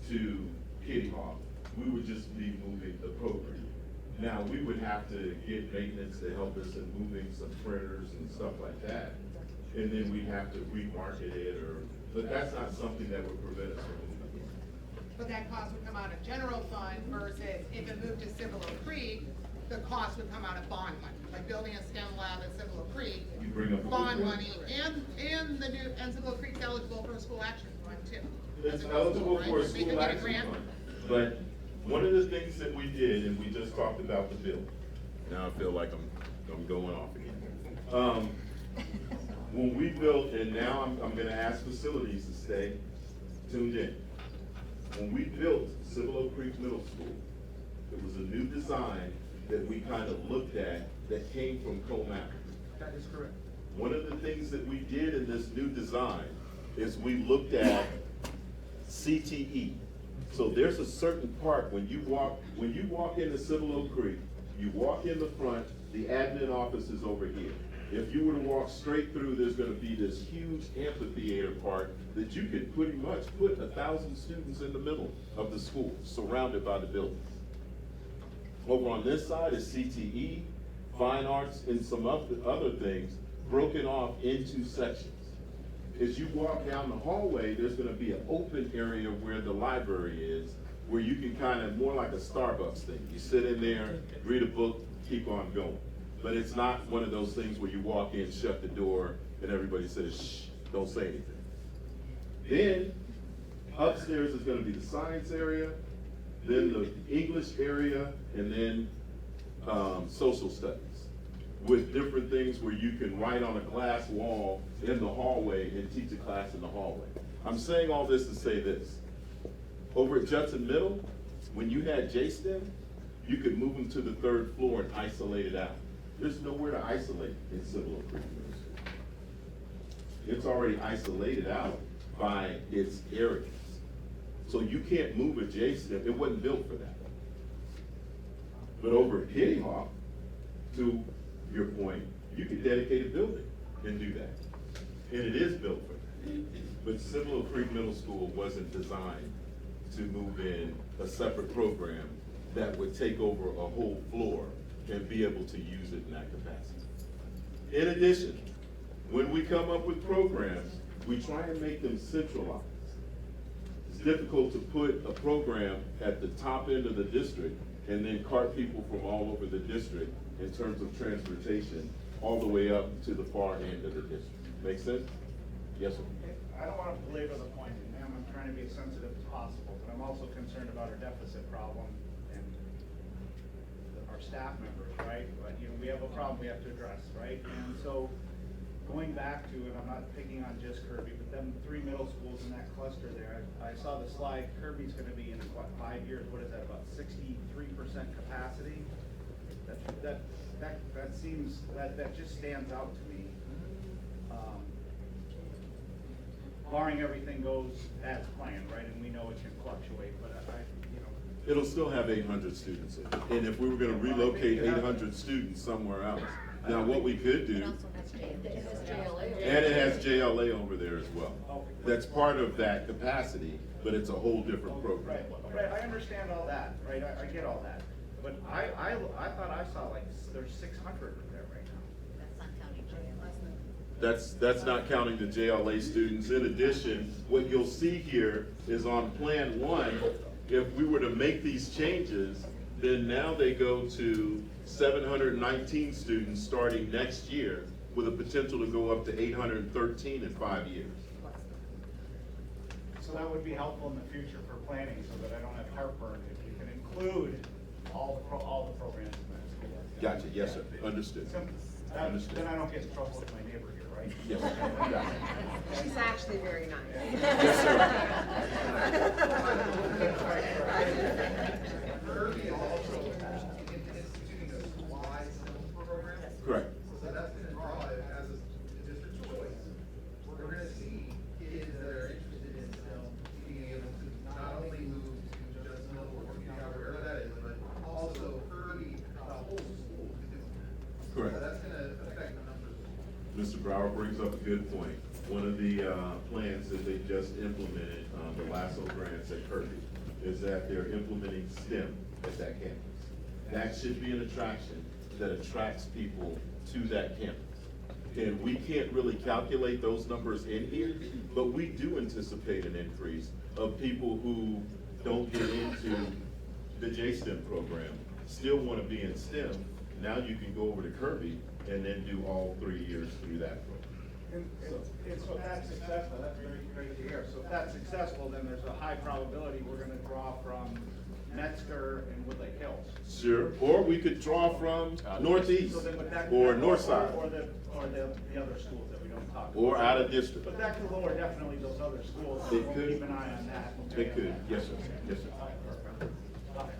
to Kitty Hawk. We would just be moving the program. Now, we would have to get maintenance to help us in moving some printers and stuff like that. And then we'd have to remarket it, but that's not something that would prevent us from moving. But that cost would come out of general fund versus if it moved to Cibolo Creek, the cost would come out of bond money. Like building a STEM lab at Cibolo Creek, You bring up a good bond point. money, and Cibolo Creek's eligible for a school action fund too. It's As a middle eligible school, for a right? They school could get a action grant. fund. But one of the things that we did, and we just talked about the bill. Now I feel like I'm going off again. When we built, and now I'm gonna ask facilities to stay tuned in. When we built Cibolo Creek Middle School, it was a new design that we kind of looked at that came from COMAP. That is correct. One of the things that we did in this new design is we looked at CTE. So there's a certain part, when you walk into Cibolo Creek, you walk in the front, the admin office is over here. If you were to walk straight through, there's gonna be this huge amphitheater part that you could pretty much put 1,000 students in the middle of the school, surrounded by the buildings. Over on this side is CTE, fine arts, and some other things broken off into sections. As you walk down the hallway, there's gonna be an open area where the library is, where you can kind of, more like a Starbucks thing. You sit in there, read a book, keep on going. But it's not one of those things where you walk in, shut the door, and everybody says, shh, don't say anything. Then, upstairs is gonna be the science area, then the English area, and then social studies, with different things where you can write on a glass wall in the hallway and teach a class in the hallway. I'm saying all this to say this. Over at Judson Middle, when you had JSTEM, you could move them to the 3rd floor and isolate it out. There's nowhere to isolate in Civil Oak Creek Middle School. It's already isolated out by its areas. So you can't move a JSTEM, it wasn't built for that. But over at Kitty Hawk, to your point, you could dedicate a building and do that. And it is built for that. But Civil Oak Creek Middle School wasn't designed to move in a separate program that would take over a whole floor and be able to use it in that capacity. In addition, when we come up with programs, we try and make them centralized. It's difficult to put a program at the top end of the district and then cart people from all over the district in terms of transportation all the way up to the far end of the district. Make sense? Yes, sir. I don't want to belabor the point, and ma'am, I'm trying to be as sensitive as possible, but I'm also concerned about our deficit problem and our staff members, right? But, you know, we have a problem we have to address, right? And so, going back to, and I'm not picking on just Kirby, but them 3 middle schools in that cluster there, I saw the slide, Kirby's gonna be in, what, 5 years, what is that, about 63% capacity? That seems, that just stands out to me. Barring everything goes as planned, right, and we know it can fluctuate, but you know. It'll still have 800 students in it. And if we were gonna relocate 800 students somewhere else, now what we could do, and it has JLA over there as well. That's part of that capacity, but it's a whole different program. Right, I understand all that, right, I get all that, but I thought I saw like, there's 600 there right now. That's not counting JLS. That's not counting the JLA students. In addition, what you'll see here is on Plan 1, if we were to make these changes, then now they go to 719 students starting next year, with a potential to go up to 813 in 5 years. So that would be helpful in the future for planning, so that I don't have heartburn if we can include all the programs in that school. Gotcha, yes, sir, understood. Understood. Then I don't get in trouble with my neighbor here, right? Yes, sir. She's actually very nice. Kirby also instituting a SWI program. Correct. So that's gonna draw it as a district choice. We're gonna see kids that are interested in being able to not only move to Judson or wherever that is, but also Kirby, the whole school to do it. Correct. So that's gonna affect the numbers. Mr. Brower brings up a good point. One of the plans that they just implemented, the LASSO grants at Kirby, is that they're implementing STEM at that campus. That should be an attraction that attracts people to that campus. And we can't really calculate those numbers in here, but we do anticipate an increase of people who don't get into the JSTEM program, still want to be in STEM. Now you can go over to Kirby and then do all 3 years through that program. And so if that's successful, that's very great to hear. So if that's successful, then there's a high probability we're gonna draw from Metzger and Woodlake Hills. Sure, or we could draw from Northeast So then, but that- or Northside, Or the other schools that we don't talk about. or out of district. But that could lower definitely those other schools, so It we'll could. keep an eye on that. It could, yes, sir, yes, sir. All right, perfect. Okay.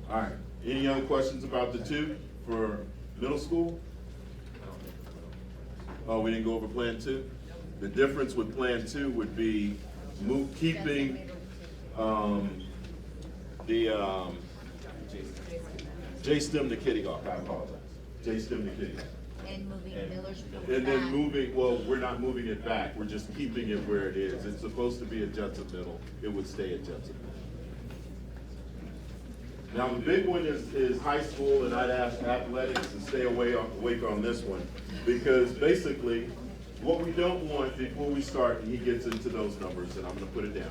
All right, any other questions about the 2 for middle school? Oh, we didn't go over Plan 2? The difference with Plan 2 would be keeping, the, JSTEM to Kitty Hawk, I apologize. JSTEM to Kitty Hawk. And moving Miller's Point And then back. moving, well, we're not moving it back, we're just keeping it where it is. It's supposed to be at Judson Middle, it would stay at Judson Middle. Now, the big one is high school, and I'd ask athletics to stay awake on this one. Because basically, what we don't want before we start, and he gets into those numbers, and I'm gonna put it down.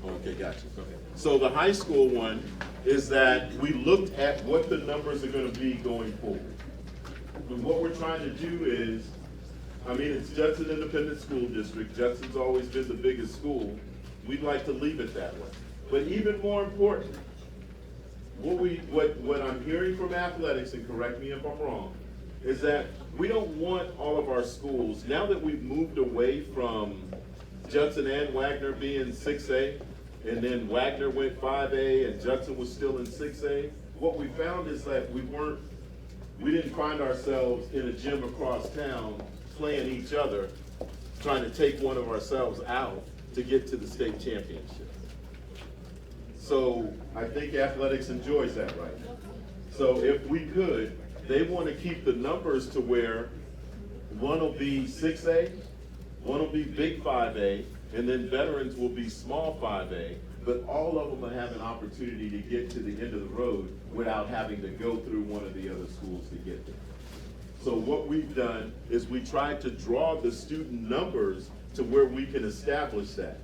Okay, gotcha. So the high school one is that we looked at what the numbers are gonna be going forward. And what we're trying to do is, I mean, it's Judson Independent School District. Judson's always been the biggest school. We'd like to leave it that way. But even more important, what I'm hearing from athletics, and correct me if I'm wrong, is that we don't want all of our schools, now that we've moved away from Judson and Wagner being 6A, and then Wagner went 5A and Judson was still in 6A, what we found is that we didn't find ourselves in a gym across town playing each other, trying to take one of ourselves out to get to the state championship. So I think athletics enjoys that right now. So if we could, they want to keep the numbers to where one will be 6A, one will be big 5A, and then veterans will be small 5A, but all of them will have an opportunity to get to the end of the road without having to go through one of the other schools to get there. So what we've done is we tried to draw the student numbers to where we can establish that.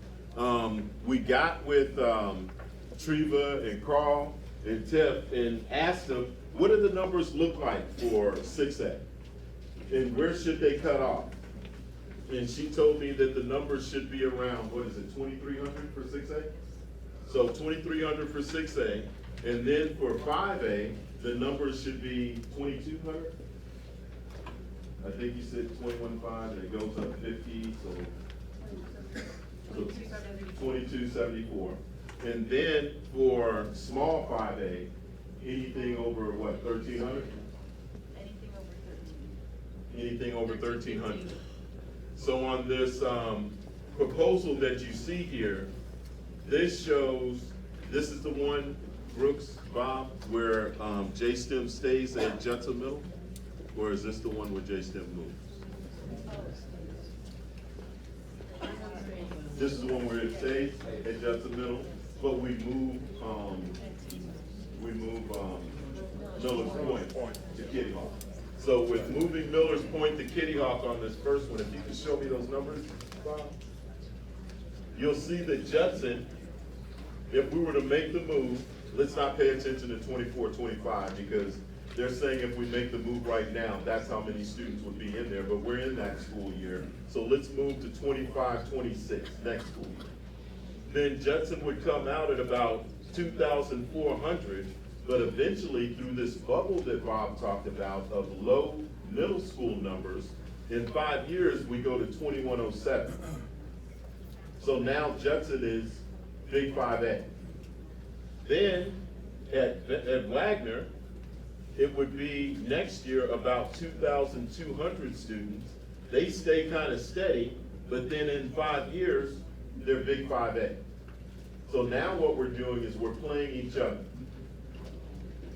We got with Treva and Carl and Tiff and asked them, what do the numbers look like for 6A? And where should they cut off? And she told me that the numbers should be around, 2,300 for 6A? So 2,300 for 6A, and then for 5A, the numbers should be 2,200? I think you said 21.5, and it goes up 50, so 2274. And then for small 5A, anything over what, 1,300? Anything over 1,300. So on this proposal that you see here, this shows, this is the one, Brooks, Bob, where J-STEM stays at Judson Middle? Or is this the one where J-STEM moves? This is the one where it stays at Judson Middle, but we move Miller's Point to Kitty Hawk. So with moving Miller's Point to Kitty Hawk on this first one, if you can show me those numbers, Bob, you'll see that Judson, if we were to make the move, let's not pay attention to 24, 25, because they're saying if we make the move right now, that's how many students would be in there, but we're in that school year. So let's move to 25, 26 next school year. Then Judson would come out at about 2,400, but eventually through this bubble that Bob talked about of low middle school numbers, in 5 years, we go to 2,107. So now Judson is big 5A. Then at Wagner, it would be next year about 2,200 students. They stay kind of steady, but then in 5 years, they're big 5A. So now what we're doing is we're playing each other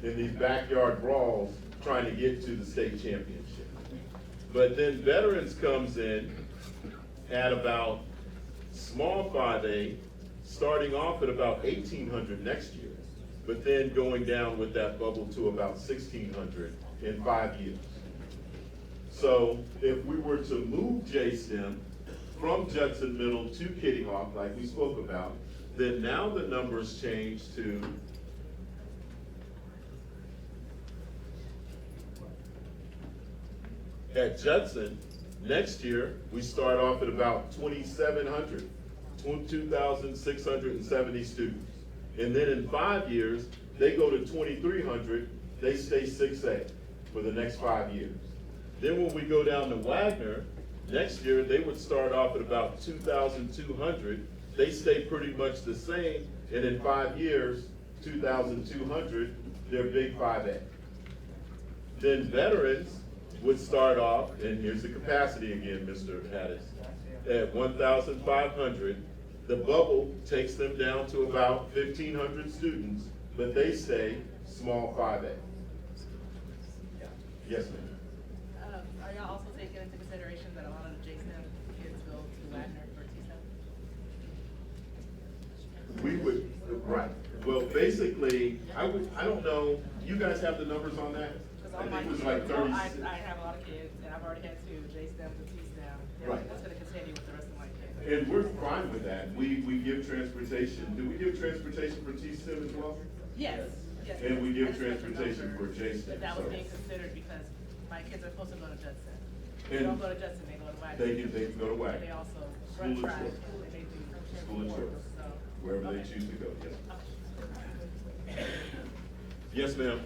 in these backyard brawls trying to get to the state championship. But then veterans comes in at about small 5A, starting off at about 1,800 next year, but then going down with that bubble to about 1,600 in 5 years. So if we were to move J-STEM from Judson Middle to Kitty Hawk, like we spoke about, then now the numbers change to at Judson, next year, we start off at about 2,700, 2,670 students. And then in 5 years, they go to 2,300, they stay 6A for the next 5 years. Then when we go down to Wagner, next year, they would start off at about 2,200, they stay pretty much the same, and in 5 years, 2,200, they're big 5A. Then veterans would start off, and here's the capacity again, Mr. Haddis, at 1,500. The bubble takes them down to about 1,500 students, but they stay small 5A. I don't know, you guys have the numbers on that? Cause I all my think it was kids, like 30. I have a lot of kids, and I've already had two, J-STEM and T-STEM. Right. That's gonna continue with the rest of my kids. And we're fine with that. We give transportation. Do we give transportation for T-STEM as well? Yes, yes. And we give I just read the transportation number for J-STEM, That was so- being considered because my kids are supposed to go to Judson. They And don't go to Judson, they go to Wagner. They can go to Wagner. And they also School run of track, choice. and they do. School of choice. So, Wherever they okay. choose to go, yes. Yes, ma'am.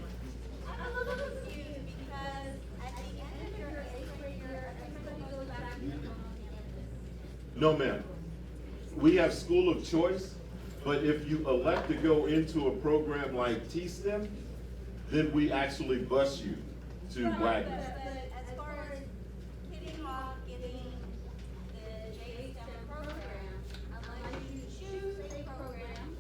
I'm a little confused because at the end of your eighth grade year, everybody goes back to their home campus. No, ma'am. We have school of choice, but if you elect to go into a program like T-STEM, then we actually bus you to Wagner. But as far as Kitty Hawk getting the J-STEM program, unless you choose a program,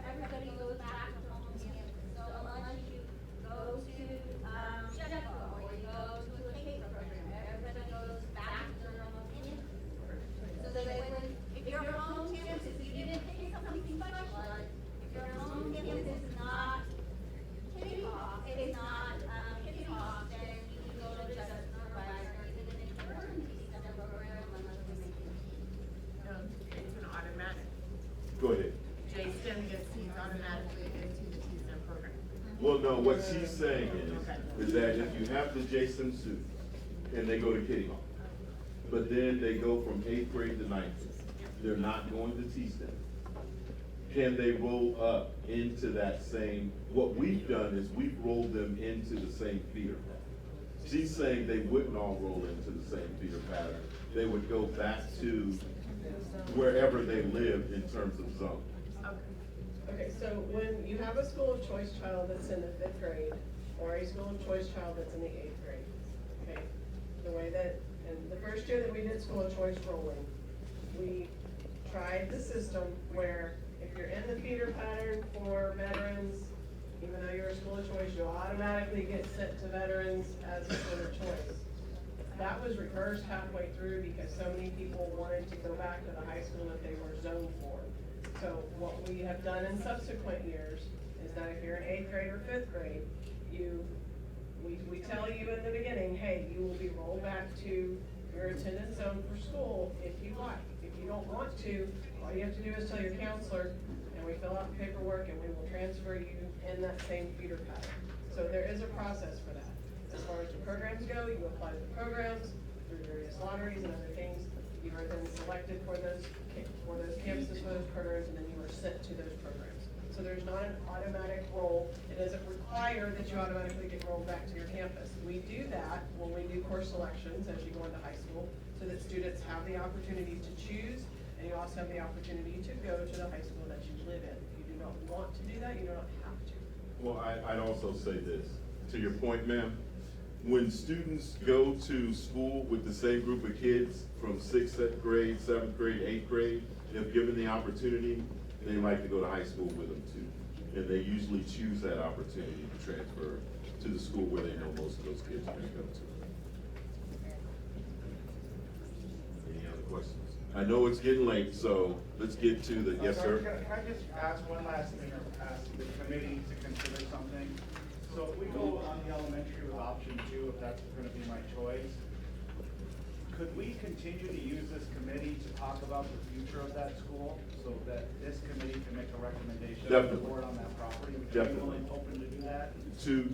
everybody goes back to home campus. So unless you go to, Jetco, or you go to a Cape program, everybody goes back to their home campus. So that when, if your home campus, if you didn't take something special, if your home campus is not Kitty Hawk, it's not, Kitty Hawk, then you can go to Judson or Wagner, even if you're in the T-STEM program, unless we make it. It's an automatic. Go ahead. J-STEM gets seats automatically into the T-STEM program. Well, no, what she's saying is that if you have the J-STEM student and they go to Kitty Hawk, but then they go from 8th grade to 9th, they're not going to T-STEM. Can they roll up into that same, what we've done is we've rolled them into the same feeder. She's saying they wouldn't all roll into the same feeder pattern. They would go back to wherever they lived in terms of zone. Okay, so when you have a school of choice child that's in the 5th grade, or a school of choice child that's in the 8th grade, okay? The way that, and the first year that we did school of choice rolling, we tried the system where if you're in the feeder pattern for veterans, even though you're a school of choice, you'll automatically get sent to veterans as a school of choice. That was reversed halfway through because so many people wanted to go back to the high school that they were zoned for. So what we have done in subsequent years is that if you're in 8th grade or 5th grade, we tell you in the beginning, hey, you will be rolled back to your attendance zone for school if you like. If you don't want to, all you have to do is tell your counselor, and we fill out the paperwork, and we will transfer you in that same feeder pattern. So there is a process for that. As far as the programs go, you apply to the programs through various lotteries and other things. You are then selected for those campuses, for those programs, and then you are sent to those programs. So there's not an automatic roll. It doesn't require that you automatically get rolled back to your campus. We do that when we do course selections as you go into high school, so that students have the opportunity to choose, and you also have the opportunity to go to the high school that you live in. If you do not want to do that, you do not have to. Well, I'd also say this, to your point, ma'am, when students go to school with the same group of kids from 6th grade, 7th grade, 8th grade, if given the opportunity, they like to go to high school with them too. And they usually choose that opportunity to transfer to the school where they know most of those kids are gonna go to. Any other questions? I know it's getting late, so let's get to the, yes, sir? Can I just ask one last thing, or ask the committee to consider something? So if we go on the elementary with option 2, if that's gonna be my choice, could we continue to use this committee to talk about the future of that school, so that this committee can make a recommendation to the Definitely. board on that property? Would you be Definitely. willing, open to do that?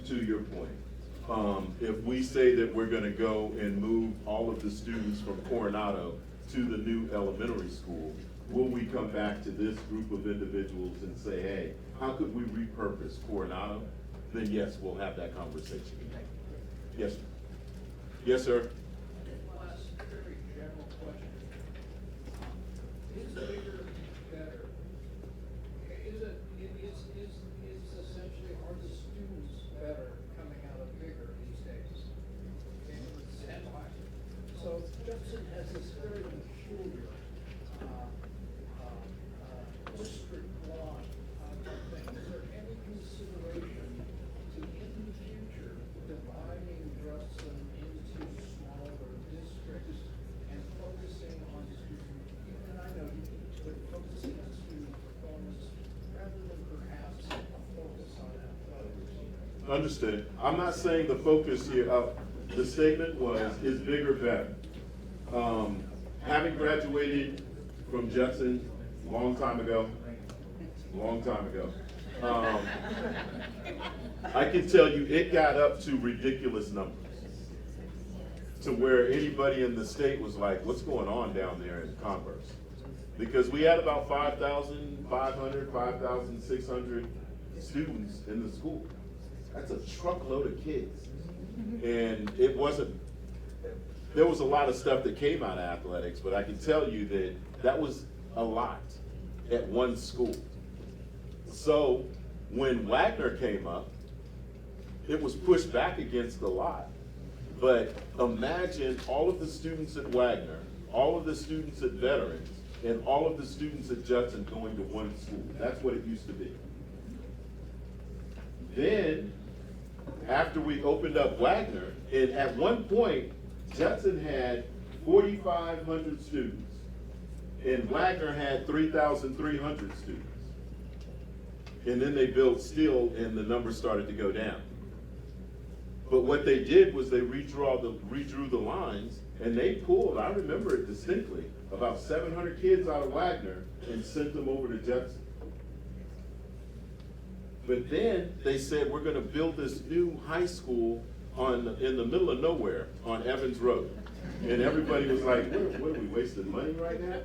To your point, if we say that we're gonna go and move all of the students from Coronado to the new elementary school, will we come back to this group of individuals and say, hey, how could we repurpose Coronado? Then yes, we'll have that conversation. Yes, sir. Yes, sir. Last very general question. Is bigger better? Is essentially, are the students better coming out of bigger these days? And why? So Judson has this very peculiar, district line thing. Is there any consideration to, in the future, dividing Judson into smaller Understood. I'm not saying the focus here, the statement was, is bigger better? Having graduated from Judson long time ago, I can tell you it got up to ridiculous numbers. To where anybody in the state was like, what's going on down there in Converse? Because we had about 5,500, 5,600 students in the school. That's a truckload of kids. And it wasn't, there was a lot of stuff that came out of athletics, but I can tell you that that was a lot at one school. So when Wagner came up, it was pushed back against a lot. But imagine all of the students at Wagner, all of the students at Veterans, and all of the students at Judson going to one school. That's what it used to be. Then, after we opened up Wagner, and at one point, Judson had 4,500 students, and Wagner had 3,300 students. And then they built Steele, and the numbers started to go down. But what they did was they redrew the lines, and they pulled, I remember it distinctly, about 700 kids out of Wagner and sent them over to Judson. But then they said, we're gonna build this new high school in the middle of nowhere on Evans Road. And everybody was like, what are we wasting money right now?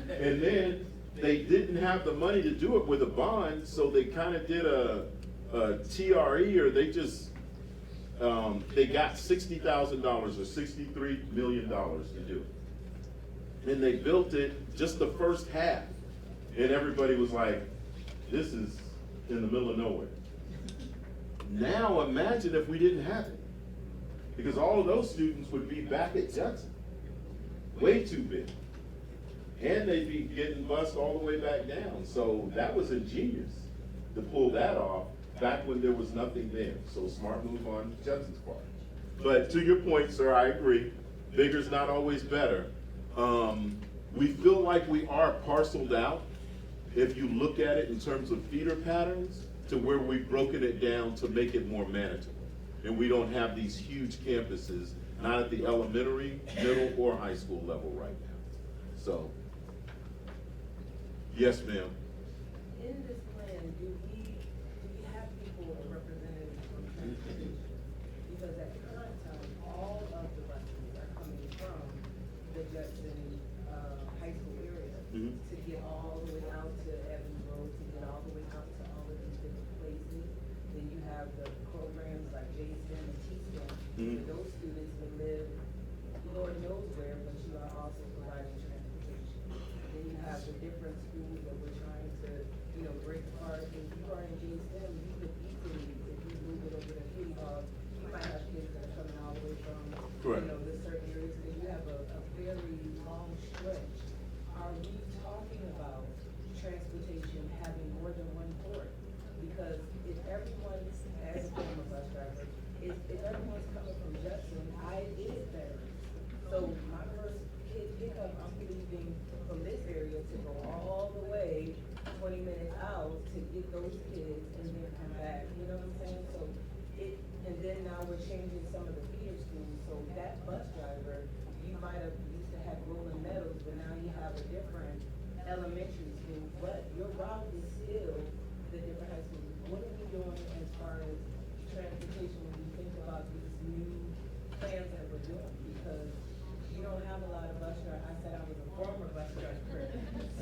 And then they didn't have the money to do it with a bond, so they kind of did a TRE, or they just, they got $60,000 or $63 million to do it. And they built it just the first half. And everybody was like, this is in the middle of nowhere. Now imagine if we didn't have it. Because all of those students would be back at Judson. Way too big. And they'd be getting bused all the way back down. So that was ingenious to pull that off back when there was nothing there. So smart move on Judson's part. But to your point, sir, I agree. Bigger's not always better. We feel like we are parceled out, if you look at it in terms of feeder patterns, to where we've broken it down to make it more manageable. And we don't have these huge campuses, not at the elementary, middle, or high school level right now. So, yes, ma'am. In this plan, do we have people represented from transportation? Because at current time, all of the buses are coming from the Judson, high school area to get all the way out to Evans Road, to get all the way out to all of these different places. Then you have the programs like JSTEM and TSTEM, those students will live Lord knows where, but you are also providing transportation. Then you have the different schools that we're trying to, break apart. If you are in JSTEM, you could easily, if you move it over to Kitty Hawk, you might have kids that are coming all the way from, the certain areas, because you have a very long stretch. Are we talking about transportation having more than one port? Because if everyone, as a former bus driver, if everyone's coming from Judson, it is better. So my first kid pickup, I'm leaving from this area to go all the way 20 minutes out to get those kids and then come back, you know what I'm saying? So and then now we're changing some of the feeder schools, so that bus driver, you might have used to have Rolling Meadows, but now you have a different elementary school, but your route is still the different high schools. What are we doing as far as transportation when you think about these new plans that we're doing? Because you don't have a lot of bus drivers. I said I was a former bus driver.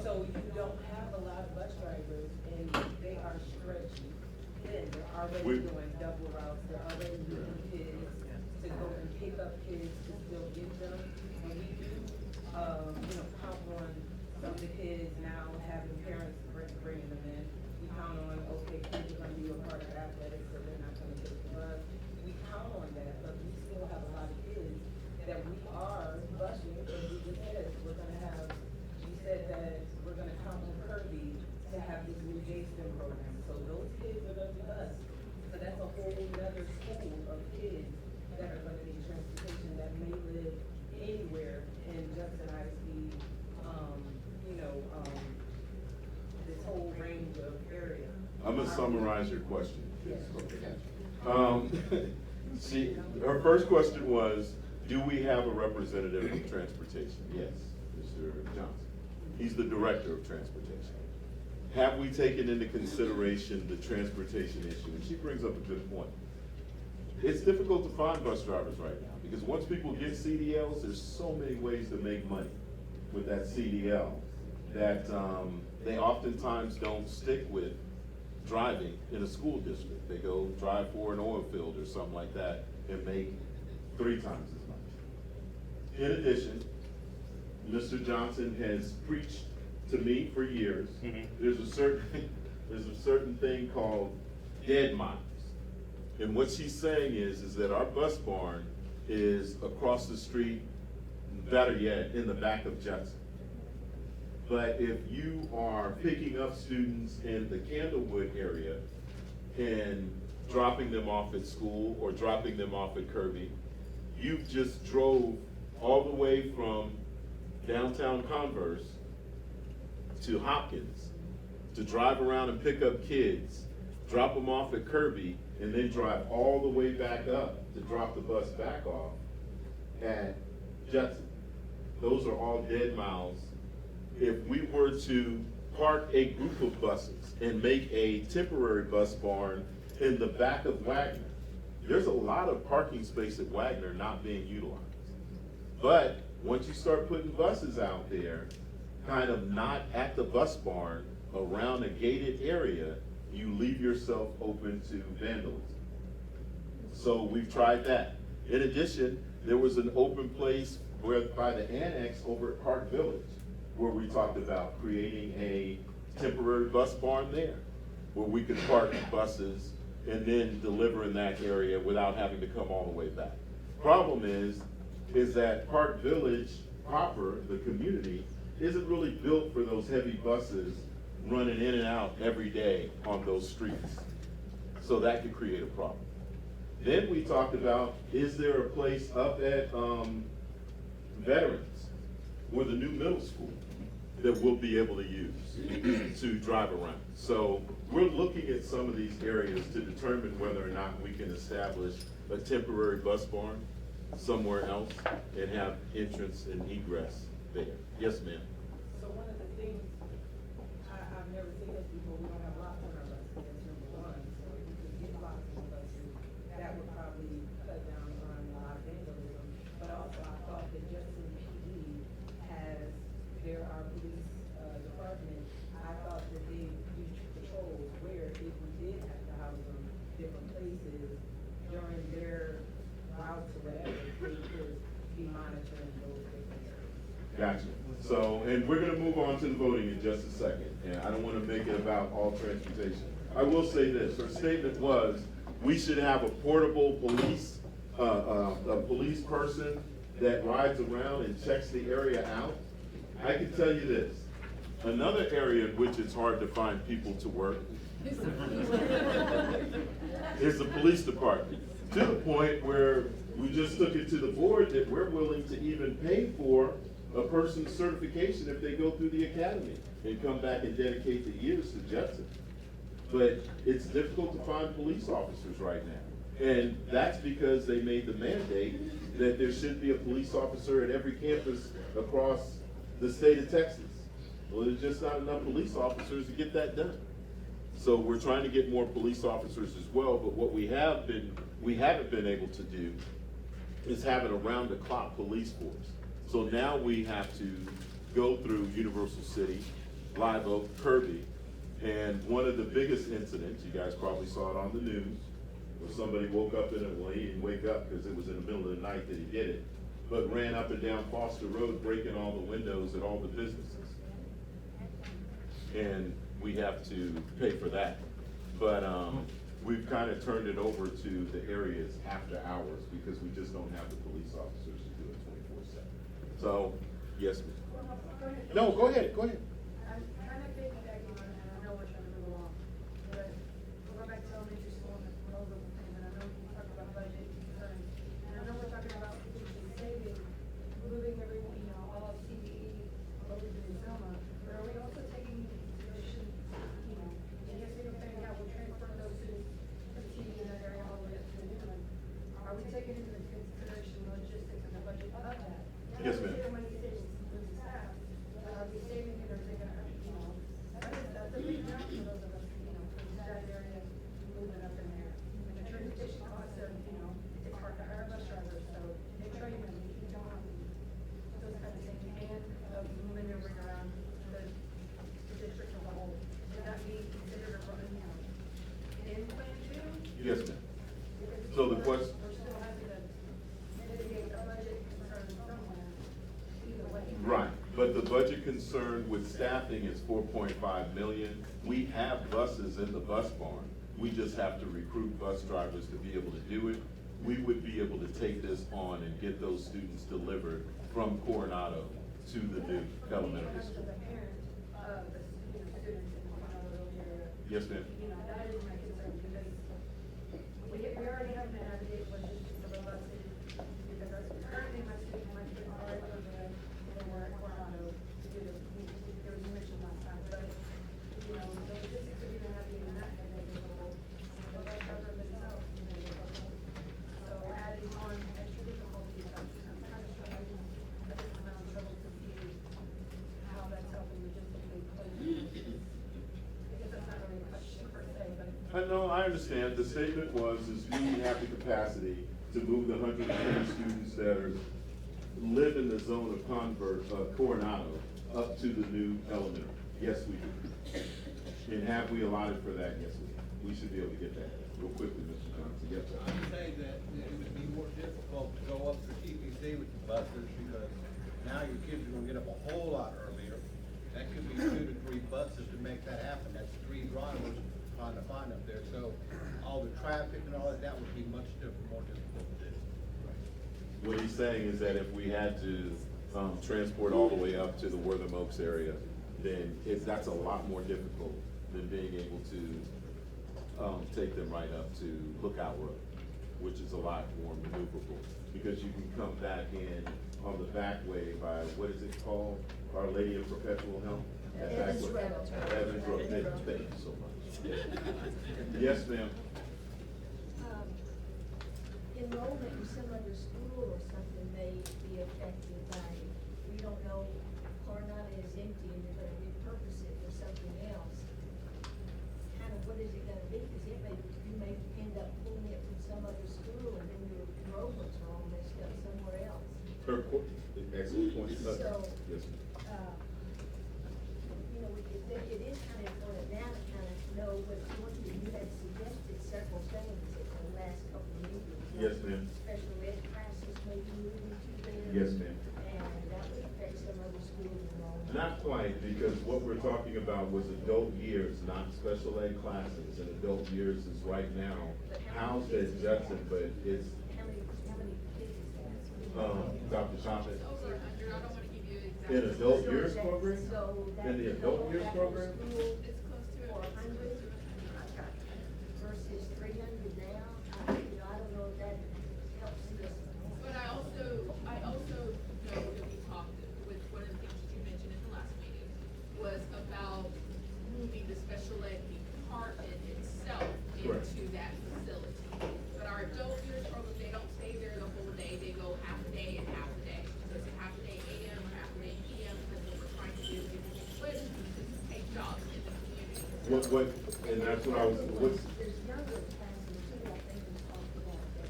So you don't have a lot of bus drivers, and they are stretched thin. They're already doing double routes. They're already using kids to go and pick up kids to still get them. And we do, count on some of the kids now having parents bringing them in. We count on, okay, kids are going to be a part of athletics, so they're not going to take the bus. We count on that, but we still have a lot of kids that we are busing, because we just said we're going to have, we said that we're going to count on Kirby to have this new JSTEM program. So those kids are going to be bused. So that's a whole other school of kids that are going to need transportation that may live anywhere in Judson ISD, this whole range of area. I'm gonna summarize your question. Yes. Okay. Her first question was, do we have a representative of transportation? Yes, Mr. Johnson. He's the director of transportation. Have we taken into consideration the transportation issue? And she brings up a good point. It's difficult to find bus drivers right now, because once people get CDLs, there's so many ways to make money with that CDL that they oftentimes don't stick with driving in a school district. They go drive for an oil field or something like that and make 3 times as much. In addition, Mr. Johnson has preached to me for years. There's a certain thing called dead miles. And what she's saying is that our bus barn is across the street, better yet, in the back of Judson. But if you are picking up students in the Candlewood area and dropping them off at school or dropping them off at Kirby, you just drove all the way from downtown Converse to Hopkins to drive around and pick up kids, drop them off at Kirby, and then drive all the way back up to drop the bus back off at Judson. Those are all dead miles. If we were to park a group of buses and make a temporary bus barn in the back of Wagner, there's a lot of parking space at Wagner not being utilized. But once you start putting buses out there, kind of not at the bus barn, around a gated area, you leave yourself open to vandalism. So we've tried that. In addition, there was an open place by the annex over at Park Village, where we talked about creating a temporary bus barn there, where we could park buses and then deliver in that area without having to come all the way back. Problem is that Park Village proper, the community, isn't really built for those heavy buses running in and out every day on those streets. So that could create a problem. Then we talked about, is there a place up at Veterans or the new middle school that we'll be able to use to drive around? So we're looking at some of these areas to determine whether or not we can establish a temporary bus barn somewhere else and have entrance and egress there. Yes, ma'am. So one of the things, I've never seen this before, we don't have lots on our buses, that's number one. So if we could get lots on buses, that would probably cut down on a lot of vandalism. But also, I thought that Judson PD has, our police department, I thought that they do patrols where if we did have to house them different places during their routes or whatever, they could be monitoring those different areas. Gotcha. So, and we're gonna move on to the voting in just a second, and I don't wanna make it about all transportation. I will say this, her statement was, we should have a portable police, a police person that rides around and checks the area out. I can tell you this, another area in which it's hard to find people to work is the police department. To the point where we just took it to the board that we're willing to even pay for a person's certification if they go through the academy and come back and dedicate the years to Judson. But it's difficult to find police officers right now. And that's because they made the mandate that there should be a police officer at every campus across the state of Texas. Well, there's just not enough police officers to get that done. So we're trying to get more police officers as well, but what we haven't been able to do is have an around-the-clock police force. So now we have to go through Universal City, Live Oak, Kirby, and one of the biggest incidents, you guys probably saw it on the news, where somebody woke up well, he didn't wake up because it was in the middle of the night that he did it, but ran up and down Foster Road, breaking all the windows at all the businesses. And we have to pay for that. But we've kind of turned it over to the areas after hours because we just don't have the police officers to do it 24/7. So, yes, ma'am. No, go ahead. I'm kind of piggybacking on that, I know we're trying to move along, but we're going back to elementary school and those are the things, and I know we talked about budget concerns, and I know we're talking about potentially saving, moving everyone, all of CBE over to Selma, but are we also taking into consideration, I guess we don't think how we're transferring those students from TV in that area all the way budget concern with staffing is 4.5 million. We have buses in the bus barn. We just have to recruit bus drivers to be able to do it. We would be able to take this on and get those students delivered from Coronado to the new elementary school. Yes, ma'am. You know, that is my concern, because we already have an advocate for the buses, because currently my student already goes there, and we're at Coronado, there was mentioned last time, but, you know, the logistics of even having that, and then the bus driver themselves, so adding on extra difficulties, I'm kind of struggling, I'm having trouble to see how that's helping logistically, because that's not really a question per se, but. I know, I understand. The statement was, is do we have the capacity to move the 120 students that live in the zone of Coronado up to the new elementary? Yes, we do. And have we allotted for that? Yes, we should be able to get that real quickly, Mr. Johnson. Yes, sir. I would say that it would be more difficult to go up to TPC with the buses, because now your kids are gonna get up a whole lot earlier. That could be 2 to 3 buses to make that happen. That's 3 drivers trying to find up there. So all the traffic and all that would be much more difficult to do. What he's saying is that if we had to transport all the way up to the Wortham Oaks area, then that's a lot more difficult than being able to take them right up to Lookout Road, which is a lot more maneuverable, because you can come back in on the back way by, what is it called? Our Lady of Perpetual Help? That back Evans way. Road. Evans Road. Thank you so much. Yes, ma'am. Enrollment in some other school or something may be affected by, we don't know, Coronado is empty and you're gonna repurpose it for something else. Kind of, what is it gonna be? Cause you may end up pulling it from some other school and then your enrollments are all messed up somewhere else. Excellent point. So, Yes, ma'am. you know, it is kind of important now to kind of know what's going to be. You had suggested several things at the last couple of meetings. Yes, ma'am. Special ed classes may be moving to there. Yes, ma'am. And that would affect some other schools enrollment. Not quite, because what we're talking about was adult years, not special ed classes. And adult years is right now housed at Judson, but it's, How many kids is that? Dr. Shopping. Over 100, I don't wanna give you exact. In adult So years that- program? So that. In the adult years program? School It's close to it. for 100 versus 300 now, I don't know if that helps this. But I also know that we talked with one of the things that you mentioned at the last meeting was about moving the special ed department itself Correct. into that facility. But our adult years program, they don't stay there the whole day, they go half a day and half a day. So it's a half a day AM or half a day PM, because what we're trying to do is split to take jobs in the community. And that's what I was, what's, There's younger classes too, I think we talked about that.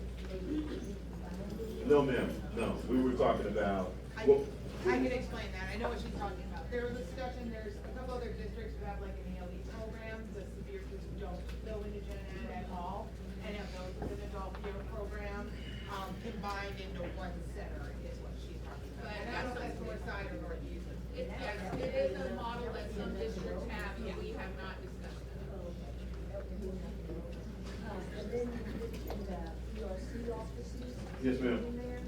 no, ma'am, no, we were talking about, I what, I can explain that, I know what she's talking about. There was a discussion, there's a couple other districts who have like an ELE program, the severe kids who don't go into gen ed at all, and have those with an adult year program, combined into one center is what she's talking about. And I don't know if that's north side or northeast. Yes, it is a model that some districts have, but we have not discussed it. And then you mentioned, ERC offices. Yes, ma'am. in there. Is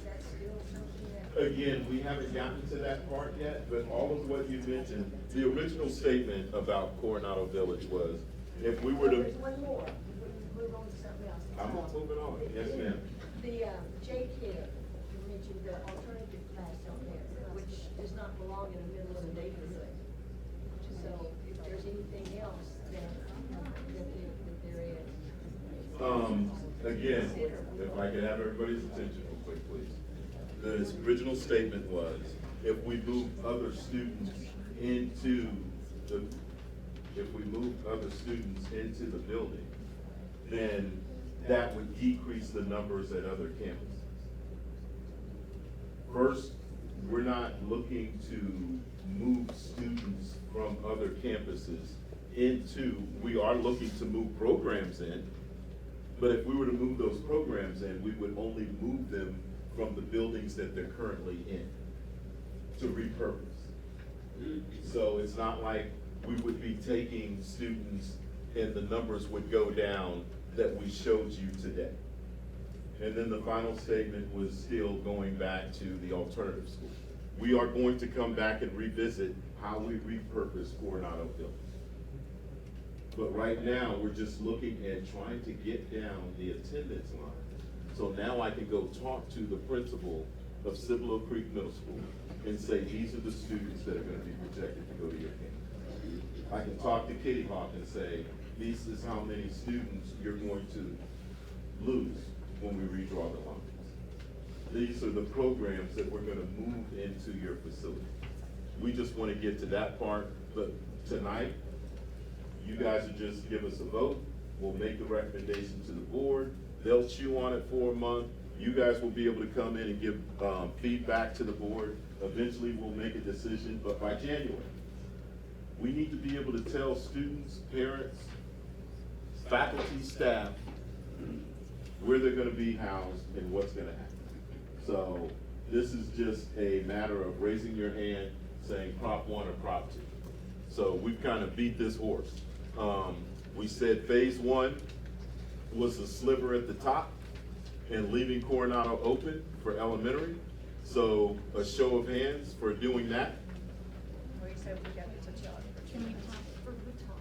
that still something that? again, we haven't gotten to that part yet, but all of what you mentioned, the original statement about Coronado Village was, if we were to. There's one more, before you move on to something else. I'm moving on, yes, ma'am. The, J-Care, you mentioned the alternative class on there, which does not belong in the middle of the neighborhood. So if there's anything else that there is. Again, if I could have everybody's attention real quick, please. The original statement was, if we move other students into the, building, then that would decrease the numbers at other campuses. First, we're not looking to move students from other campuses we are looking to move programs in, but if we were to move those programs in, we would only move them from the buildings that they're currently in to repurpose. So it's not like we would be taking students and the numbers would go down that we showed you today. And then the final statement was still going back to the alternative school. We are going to come back and revisit how we repurpose Coronado Hills. But right now, we're just looking at trying to get down the attendance line. So now I can go talk to the principal of Cibolo Creek Middle School and say, these are the students that are gonna be projected to go to your camp. I can talk to Kitty Hawk and say, this is how many students you're going to lose when we redraw the lines. These are the programs that we're gonna move into your facility. We just wanna get to that part, but tonight, you guys will just give us a vote. We'll make the recommendation to the board. They'll chew on it for a month. You guys will be able to come in and give feedback to the board. Eventually, we'll make a decision, but by January, we need to be able to tell students, parents, faculty, staff, where they're gonna be housed and what's gonna happen. So this is just a matter of raising your hand, saying Prop 1 or Prop 2. So we've kind of beat this horse. We said phase 1 was the sliver at the top and leaving Coronado open for elementary. So a show of hands for doing that.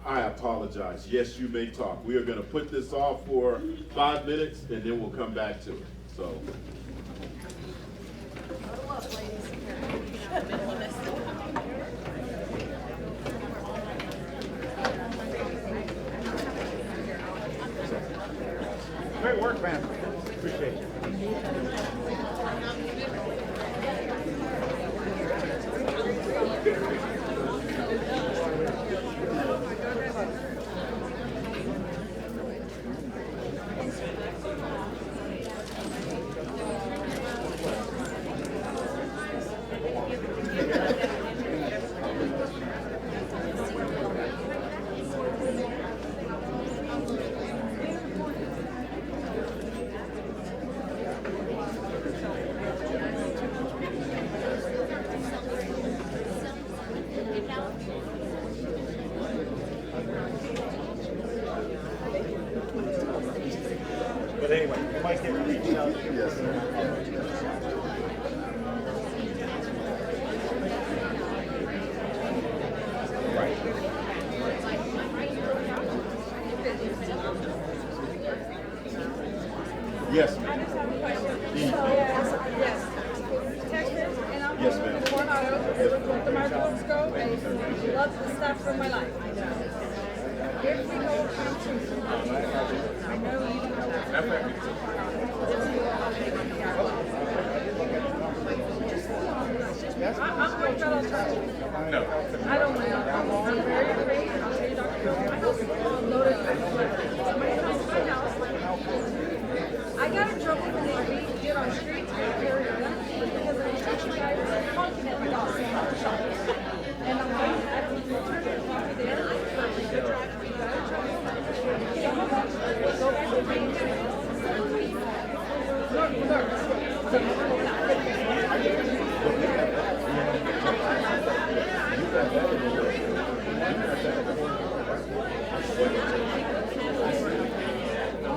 I apologize. Yes, you may talk. We are going to put this off for 5 minutes and then we'll come back to it. So. Great work, man. Appreciate you. But anyway, you might get reached out to. Yes, Yes, I ma'am. just have a question. Yes. Texas, and I'm Yes, from ma'am. Coronado, where my roots go, and love the stuff for my life. If we go country, I know you don't know. I'm worried about alternatives. No. I don't want to. I'm very afraid, and I'll tell you, Dr. Bill, my house is all loaded with somebody comes to my house. I got in trouble when they did our streets for carrying guns because the construction guy was honking at my dog. And I'm like, I don't need to turn it off there. So how much? Go back to me.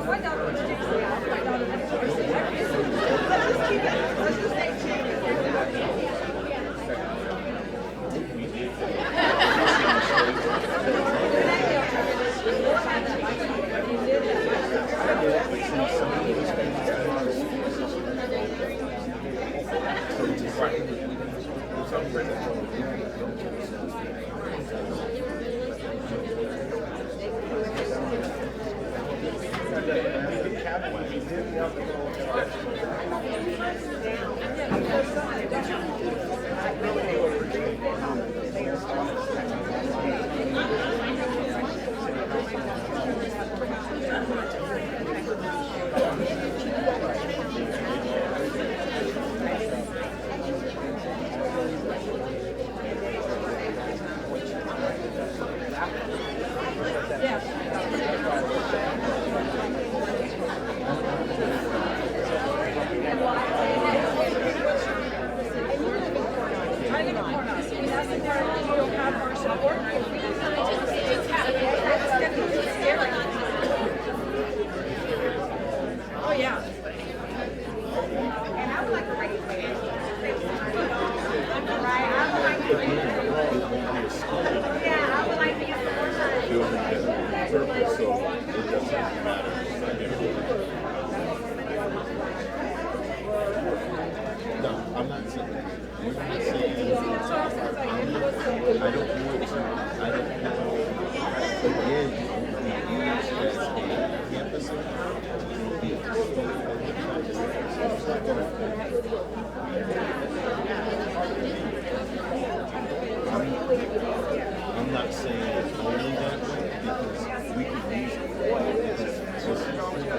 My daughter was Dixie. My daughter had to say that. Let's just keep it. Let's just stay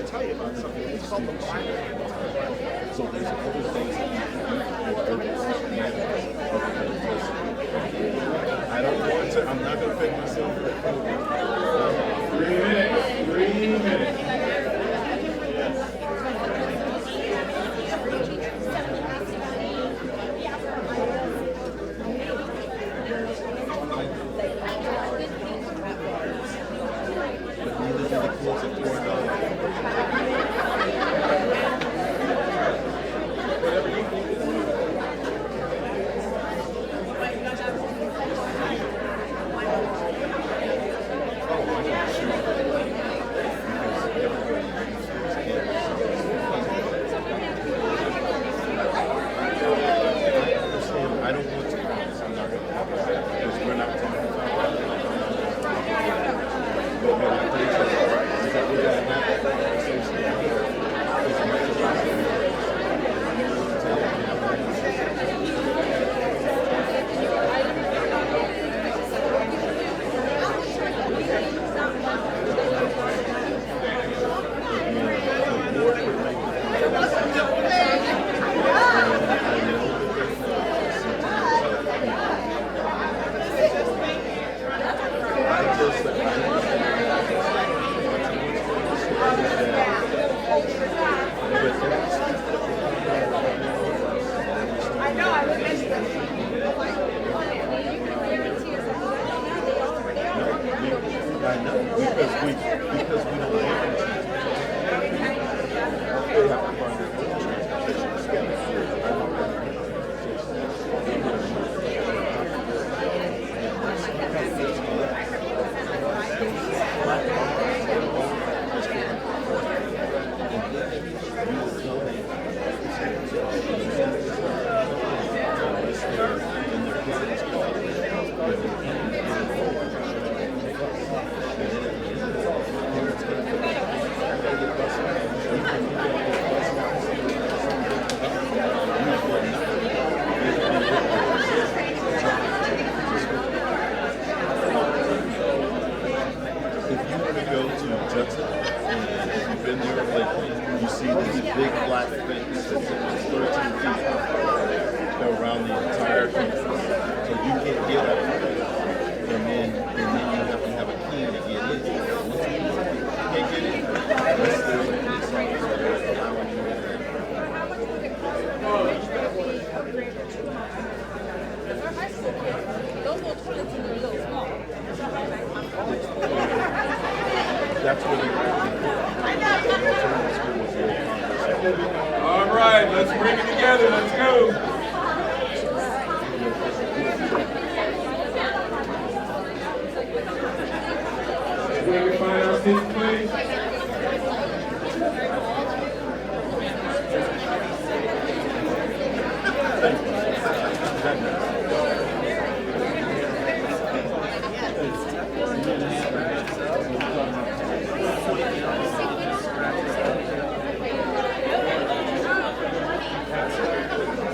tell you about something. It's on the Bible. So there's other things that I don't want to, I'm not going to pick myself. 3 minutes. 3 minutes. I don't want to promise. I'm not going to promise that because we're not talking about but what I'm pretty sure is that we're going to have that conversation as much as Judson, and if you've been there lately, you see this big black fence that's almost 13 feet high around the entire campus. So you can't get up and then you have to have a key to get in. Once you can't get in, unless there's a police officer allowing you in. Those little toilets are a little small. That's what All right, let's bring it together. Let's go. We can find our seats, please.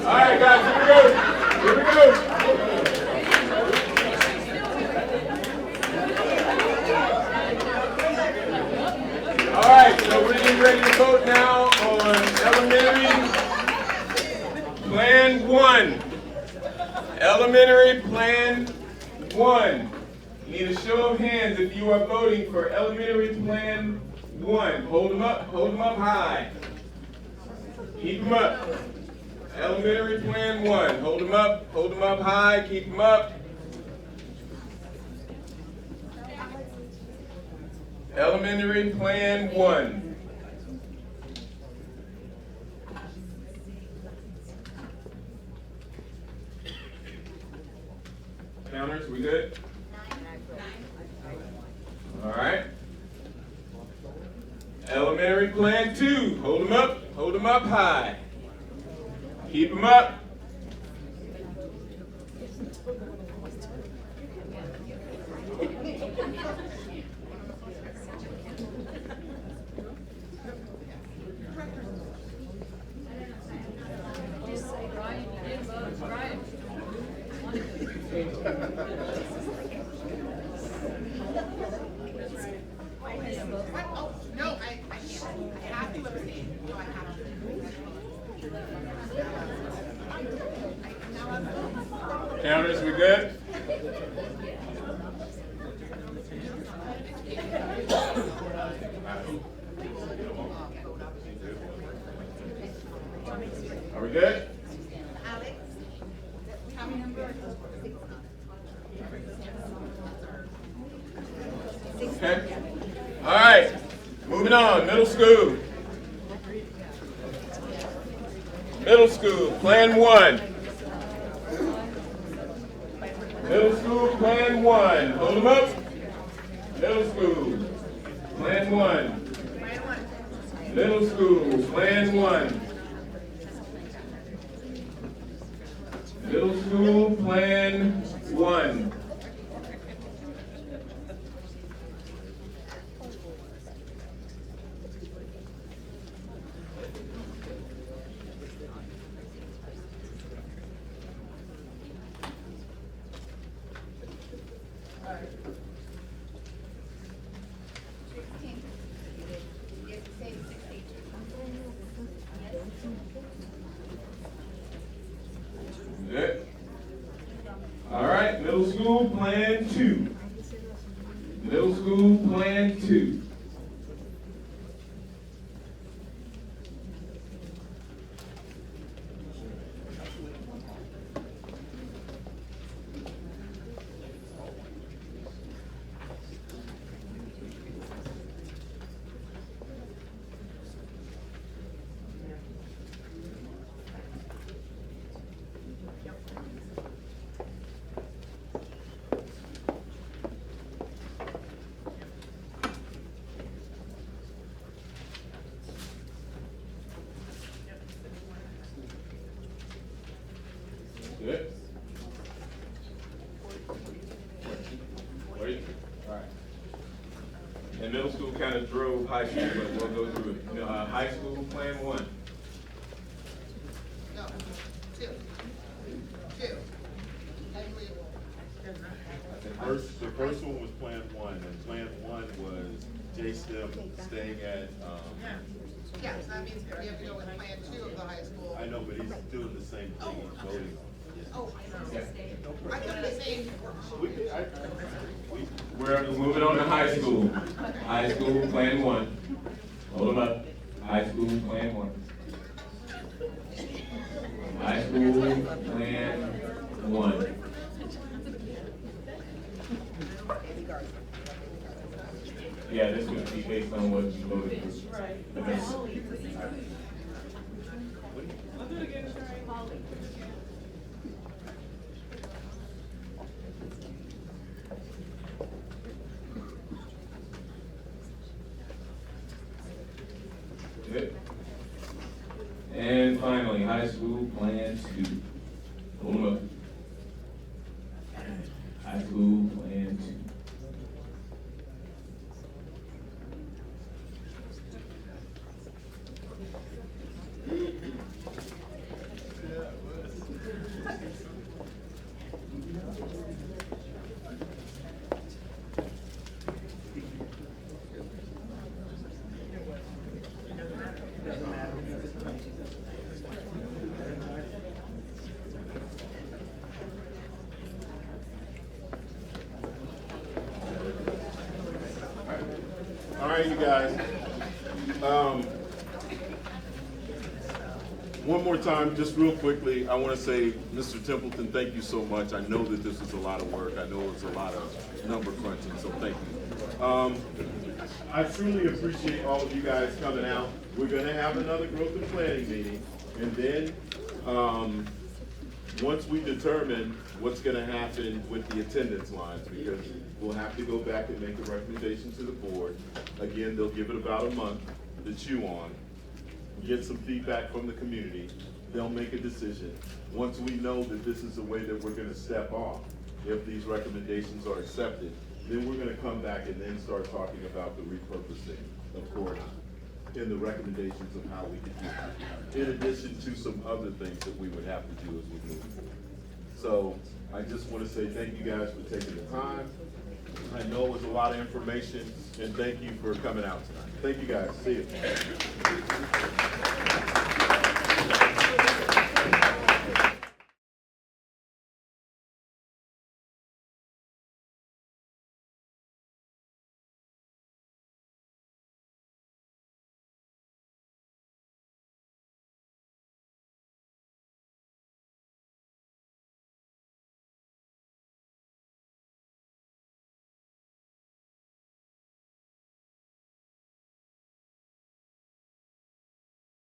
All right, guys, here we go. Here we go. All right, so we're getting ready to vote now on elementary plan 1. Elementary plan 1. Need a show of hands if you are voting for elementary plan 1. Hold them up high. Keep them up. Elementary plan 1. Hold them up high, keep them up. Elementary plan 1. Counters, we good? All right. Elementary plan 2. Hold them up high. Keep them up. What? Oh, no, I can't. Counters, we good? Are we good? Okay. All right. Moving on. Middle school. Middle school, Plan 1. Middle school, Plan 1. Hold them up. Middle school, Plan 1. Middle school, Plan 1. Middle school, Plan 1. Good. All right, middle school, Plan 2. Middle school, Plan 2. Good. Wait. All right. And middle school kind of drove high school, but we'll go through it. High school, Plan 1. No, two. The first one was Plan 1, and Plan 1 was J-STEM staying at, Yes, that means we have to go with Plan 2 of the high school. I know, but he's doing the same thing, he's voting on it. Oh, I thought the same. We're moving on to high school. High school, Plan 1. Hold them up. High school, Plan 1. High school, Plan 1. Yeah, this would be based on what you voted for. Right. I'll do it again, sorry. Good. And finally, high school, Plan 2. Hold them up. High school, Plan 2. All right, you guys. One more time, just real quickly, I want to say, Mr. Templeton, thank you so much. I know that this is a lot of work. I know it's a lot of number crunching, so thank you. I truly appreciate all of you guys coming out. We're going to have another growth and planning meeting, and then once we determine what's going to happen with the attendance lines, because we'll have to go back and make a recommendation to the board. Again, they'll give it about a month to chew on, get some feedback from the community. They'll make a decision. Once we know that this is the way that we're going to step off, if these recommendations are accepted, then we're going to come back and then start talking about the repurposing, of course, and the recommendations of how we can do that, in addition to some other things that we would have to do as we move forward. So I just want to say thank you guys for taking the time. I know it was a lot of information, and thank you for coming out tonight. Thank you guys. See you.